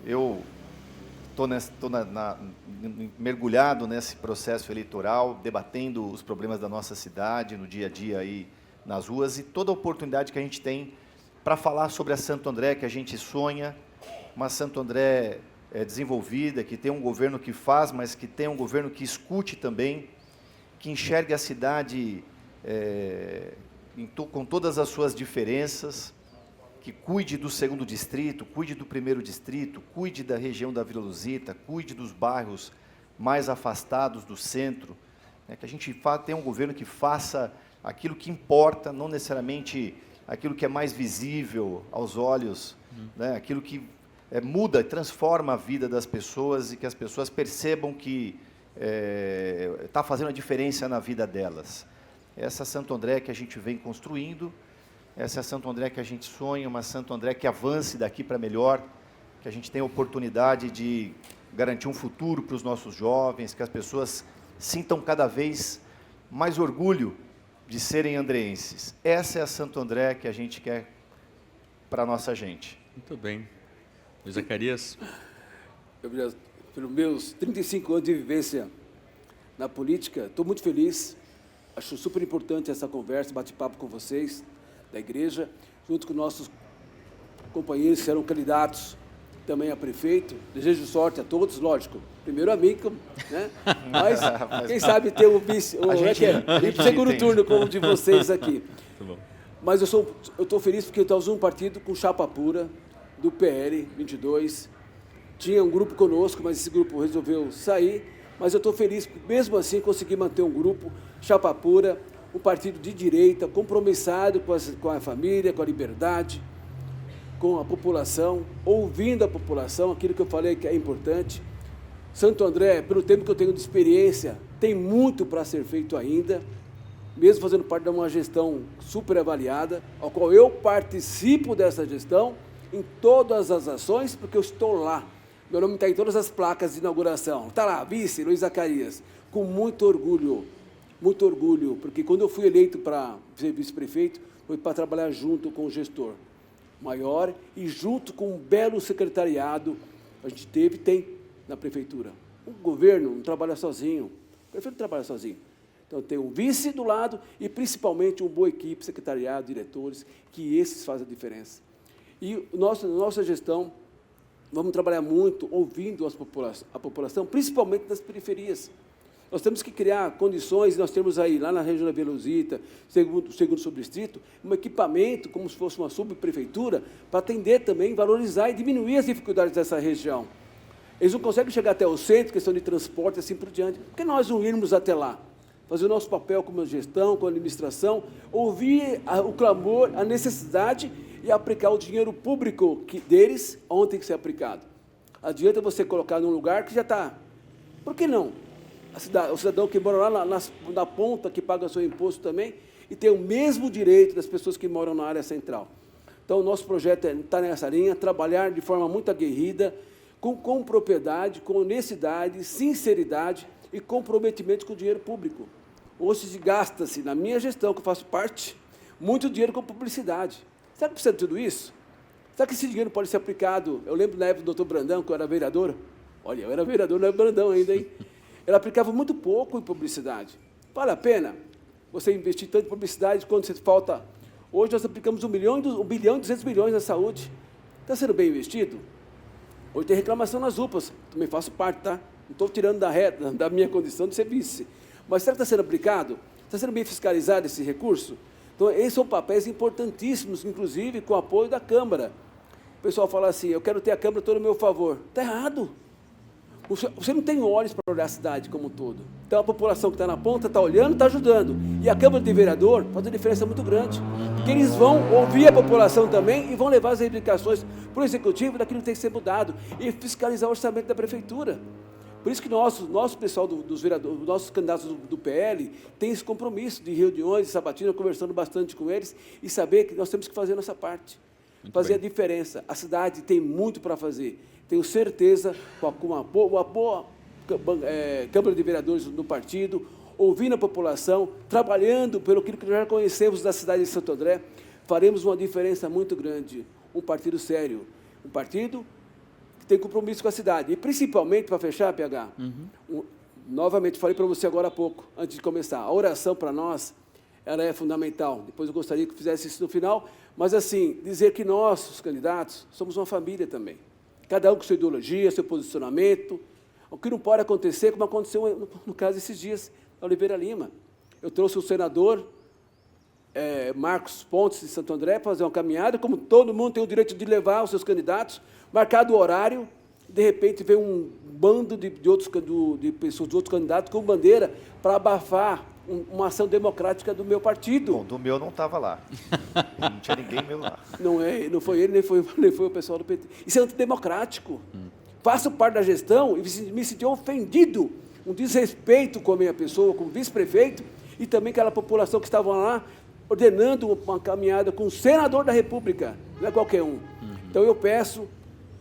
Eu estou mergulhado nesse processo eleitoral, debatendo os problemas da nossa cidade, no dia a dia aí nas ruas, e toda a oportunidade que a gente tem para falar sobre a Santo André que a gente sonha, uma Santo André desenvolvida, que tem um governo que faz, mas que tem um governo que escute também, que enxergue a cidade com todas as suas diferenças, que cuide do 2º distrito, cuide do 1º distrito, cuide da região da Vila Luzita, cuide dos bairros mais afastados do centro, né, que a gente tenha um governo que faça aquilo que importa, não necessariamente aquilo que é mais visível aos olhos, né, aquilo que muda e transforma a vida das pessoas e que as pessoas percebam que está fazendo a diferença na vida delas. Essa Santo André que a gente vem construindo, essa é a Santo André que a gente sonha, uma Santo André que avance daqui para melhor, que a gente tenha a oportunidade de garantir um futuro para os nossos jovens, que as pessoas sintam cada vez mais orgulho de serem andreenses. Essa é a Santo André que a gente quer para a nossa gente. Muito bem. Luiz Zacarias? Pelos meus 35 anos de vivência na política, estou muito feliz. Acho super importante essa conversa, bate-papo com vocês, da igreja, junto com nossos companheiros que serão candidatos também a prefeito. Desejo sorte a todos, lógico. Primeiro a mim, né? Mas quem sabe ter o vice, o segundo turno como o de vocês aqui. Muito bom. Mas eu estou feliz porque nós somos um partido com chapa pura, do PL 22. Tinha um grupo conosco, mas esse grupo resolveu sair. Mas eu estou feliz, mesmo assim, conseguir manter um grupo, chapa pura, um partido de direita, compromissado com a família, com a liberdade, com a população, ouvindo a população, aquilo que eu falei que é importante. Santo André, pelo tempo que eu tenho de experiência, tem muito para ser feito ainda, mesmo fazendo parte de uma gestão super avaliada, ao qual eu participo dessa gestão, em todas as ações, porque eu estou lá. Meu nome está em todas as placas de inauguração. Está lá, vice, Luiz Zacarias, com muito orgulho, porque quando eu fui eleito para ser vice-prefeito, foi para trabalhar junto com o gestor maior e junto com um belo secretariado a gente tem na prefeitura. O governo não trabalha sozinho, o prefeito não trabalha sozinho. Então, tem um vice do lado e, principalmente, uma boa equipe, secretariado, diretores, que esses fazem a diferença. E nossa gestão, vamos trabalhar muito ouvindo a população, principalmente nas periferias. Nós temos que criar condições, nós temos aí, lá na região da Vila Luzita, segundo subdistrito, um equipamento, como se fosse uma subprefeitura, para atender também, valorizar e diminuir as dificuldades dessa região. Eles não conseguem chegar até o centro, questão de transporte, assim por diante. Por que nós não irmos até lá? Fazer o nosso papel como gestão, como administração, ouvir o clamor, a necessidade e aplicar o dinheiro público deles onde tem que ser aplicado. Adianta você colocar num lugar que já está. Por que não? O cidadão que mora lá na ponta, que paga seu imposto também, e tem o mesmo direito das pessoas que moram na área central. Então, o nosso projeto está nessa linha, trabalhar de forma muito aguerrida, com propriedade, com honestidade, sinceridade e comprometimento com o dinheiro público. Hoje gasta-se, na minha gestão, que eu faço parte, muito dinheiro com publicidade. Será que precisa de tudo isso? Será que esse dinheiro pode ser aplicado? Eu lembro na época do doutor Brandão, que eu era vereador. Olha, eu era vereador, não era Brandão ainda, hein? Ele aplicava muito pouco em publicidade. Vale a pena você investir tanto em publicidade quando você falta Hoje nós aplicamos 1 bilhão e 200 milhões na saúde. Está sendo bem investido? Hoje tem reclamação nas UPAs, também faço parte, tá? Não estou tirando da minha condição de ser vice. Mas será que está sendo aplicado? Está sendo bem fiscalizado esse recurso? Então, esses são papéis importantíssimos, inclusive com o apoio da Câmara. O pessoal fala assim, eu quero ter a Câmara toda a meu favor. Está errado. Você não tem olhos para olhar a cidade como um todo. Então, a população que está na ponta está olhando, está ajudando. E a Câmara de Vereador faz uma diferença muito grande. Porque eles vão ouvir a população também e vão levar as reivindicações para o Executivo daquilo que tem que ser mudado e fiscalizar o orçamento da Prefeitura. Por isso que nosso pessoal dos vereadores, nossos candidatos do PL, tem esse compromisso de reuniões, de sabatina, conversando bastante com eles e saber que nós temos que fazer a nossa parte. Fazer a diferença. A cidade tem muito para fazer. Tenho certeza, com a boa Câmara de Vereadores do partido, ouvindo a população, trabalhando pelo que já conhecemos da cidade de Santo André, faremos uma diferença muito grande. Um partido sério, um partido que tem compromisso com a cidade. E principalmente, para fechar, PH, novamente falei para você agora há pouco, antes de começar, a oração para nós, ela é fundamental. Depois eu gostaria que fizesse isso no final, mas assim, dizer que nós, os candidatos, somos uma família também. Cada um com sua ideologia, seu posicionamento. O que não pode acontecer, como aconteceu no caso esses dias, da Oliveira Lima. Eu trouxe o senador Marcos Pontes de Santo André para fazer uma caminhada, como todo mundo tem o direito de levar os seus candidatos, marcado o horário, de repente veio um bando de pessoas, de outros candidatos com bandeira para abafar uma ação democrática do meu partido. Bom, do meu não estava lá. Não tinha ninguém meu lá. Não foi ele, nem foi o pessoal do PT. Isso é antidemocrático. Faço parte da gestão e me senti ofendido, um desrespeito com a minha pessoa, como vice-prefeito, e também aquela população que estava lá ordenando uma caminhada com o senador da República, não é qualquer um. Então eu peço,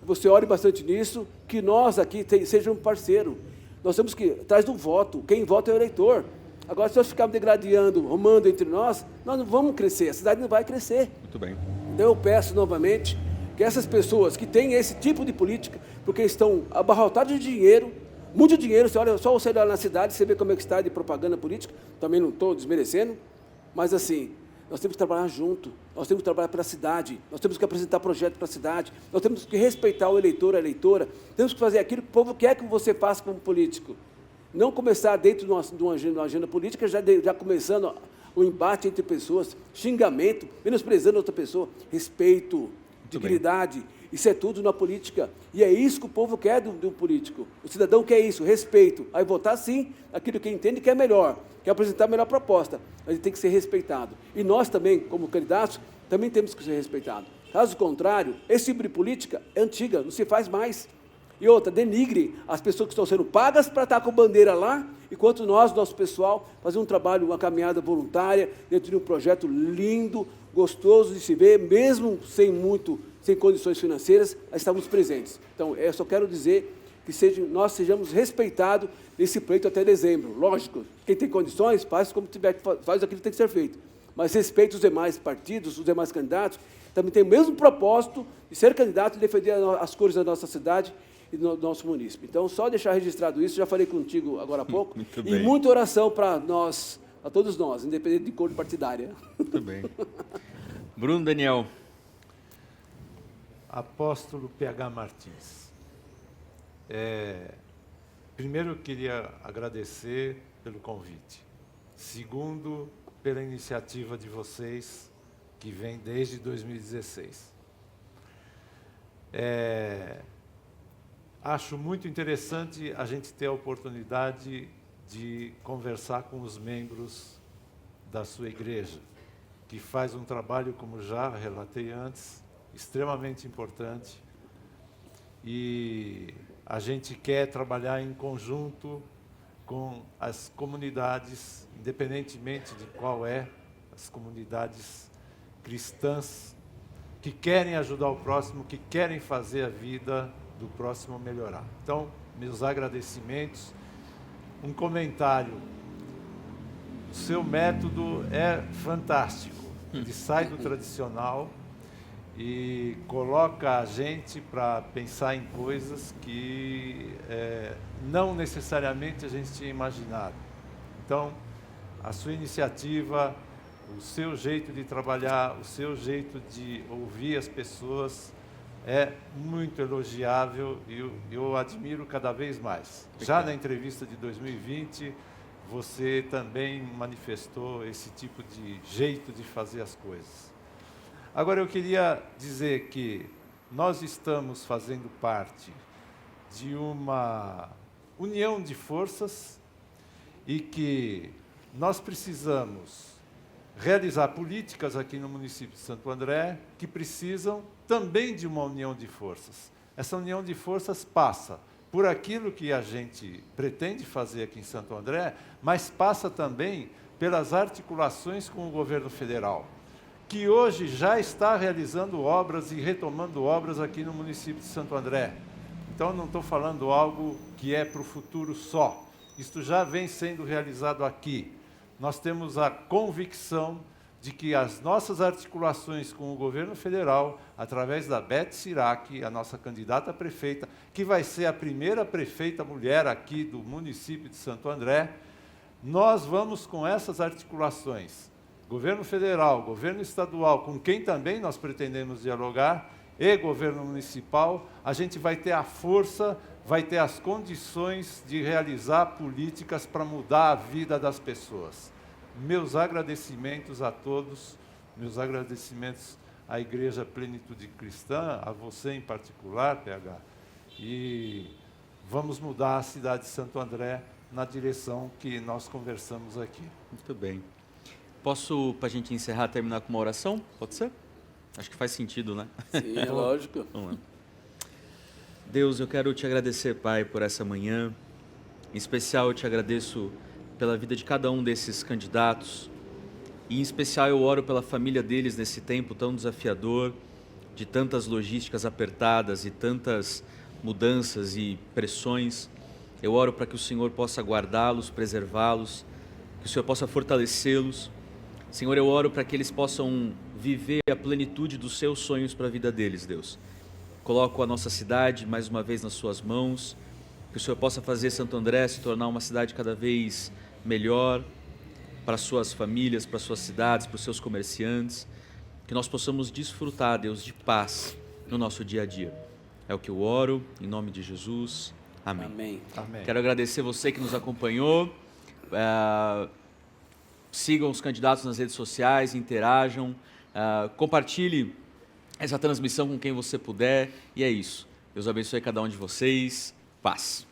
você ore bastante nisso, que nós aqui sejamos parceiros. Nós temos que, atrás do voto, quem vota é o eleitor. Agora, se nós ficarmos degradando, romando entre nós não vamos crescer, a cidade não vai crescer. Muito bem. Então eu peço novamente que essas pessoas que têm esse tipo de política, porque estão abarrotados de dinheiro, muito dinheiro, só você olhar na cidade, você vê como é que está de propaganda política, também não estou desmerecendo, mas assim, nós temos que trabalhar junto, nós temos que trabalhar para a cidade, nós temos que apresentar projeto para a cidade, nós temos que respeitar o eleitor, a eleitora, temos que fazer aquilo que o povo quer que você faça como político. Não começar dentro de uma agenda política, já começando o embate entre pessoas, xingamento, menosprezando outra pessoa, respeito, dignidade, isso é tudo na política. E é isso que o povo quer do político. O cidadão quer isso, respeito. Aí votar sim, aquilo que entende que é melhor, quer apresentar a melhor proposta, mas ele tem que ser respeitado. E nós também, como candidatos, também temos que ser respeitados. Caso contrário, esse tipo de política é antiga, não se faz mais. E outra, denigre as pessoas que estão sendo pagas para estar com bandeira lá, enquanto nós, nosso pessoal, fazemos um trabalho, uma caminhada voluntária, dentro de um projeto lindo, gostoso de se ver, mesmo sem condições financeiras, estamos presentes. Então, eu só quero dizer que nós sejamos respeitados nesse pleito até dezembro. Lógico, quem tem condições, faz aquilo que tem que ser feito. Mas respeite os demais partidos, os demais candidatos, também tem o mesmo propósito de ser candidato e defender as cores da nossa cidade e do nosso município. Então, só deixar registrado isso, já falei contigo agora há pouco, e muita oração para nós, a todos nós, independente de cor partidária. Muito bem. Bruno Daniel. Apóstolo PH Martins. Primeiro, eu queria agradecer pelo convite. Segundo, pela iniciativa de vocês, que vem desde 2016. Acho muito interessante a gente ter a oportunidade de conversar com os membros da sua igreja, que faz um trabalho, como já relatei antes, extremamente importante. E a gente quer trabalhar em conjunto com as comunidades, independentemente de qual as comunidades cristãs, que querem ajudar o próximo, que querem fazer a vida do próximo melhorar. Então, meus agradecimentos. Um comentário. O seu método é fantástico. Ele sai do tradicional e coloca a gente para pensar em coisas que não necessariamente a gente tinha imaginado. Então, a sua iniciativa, o seu jeito de trabalhar, o seu jeito de ouvir as pessoas é muito elogiável e eu admiro cada vez mais. Já na entrevista de 2020, você também manifestou esse tipo de jeito de fazer as coisas. Agora, eu queria dizer que nós estamos fazendo parte de uma união de forças e que nós precisamos realizar políticas aqui no município de Santo André que precisam também de uma união de forças. Essa união de forças passa por aquilo que a gente pretende fazer aqui em Santo André, mas passa também pelas articulações com o governo federal, que hoje já está realizando obras e retomando obras aqui no município de Santo André. Então, não estou falando algo que é para o futuro só. Isto já vem sendo realizado aqui. Nós temos a convicção de que as nossas articulações com o governo federal, através da Beth Sirac, a nossa candidata a prefeita, que vai ser a primeira prefeita mulher aqui do município de Santo André, nós vamos com essas articulações, governo federal, governo estadual, com quem também nós pretendemos dialogar, e governo municipal, a gente vai ter a força, vai ter as condições de realizar políticas para mudar a vida das pessoas. Meus agradecimentos a todos, meus agradecimentos à Igreja Plenitude Cristã, a você em particular, PH, e vamos mudar a cidade de Santo André na direção que nós conversamos aqui. Muito bem. Posso, para a gente encerrar, terminar com uma oração? Pode ser? Acho que faz sentido, né? Sim, é lógico. Vamos lá. Deus, eu quero te agradecer, Pai, por essa manhã. Em especial, eu te agradeço pela vida de cada um desses candidatos. E, em especial, eu oro pela família deles nesse tempo tão desafiador, de tantas logísticas apertadas e tantas mudanças e pressões. Eu oro para que o Senhor possa guardá-los, preservá-los, que o Senhor possa fortalecê-los. Senhor, eu oro para que eles possam viver a plenitude dos seus sonhos para a vida deles, Deus. Coloco a nossa cidade mais uma vez nas suas mãos, que o Senhor possa fazer Santo André se tornar uma cidade cada vez melhor para suas famílias, para suas cidades, para os seus comerciantes, que nós possamos desfrutar, Deus, de paz no nosso dia a dia. É o que eu oro, em nome de Jesus. Amém. Amém. Amém. Quero agradecer você que nos acompanhou. Sigam os candidatos nas redes sociais, interajam, compartilhe essa transmissão com quem você puder. E é isso. Deus abençoe cada um de vocês. Paz.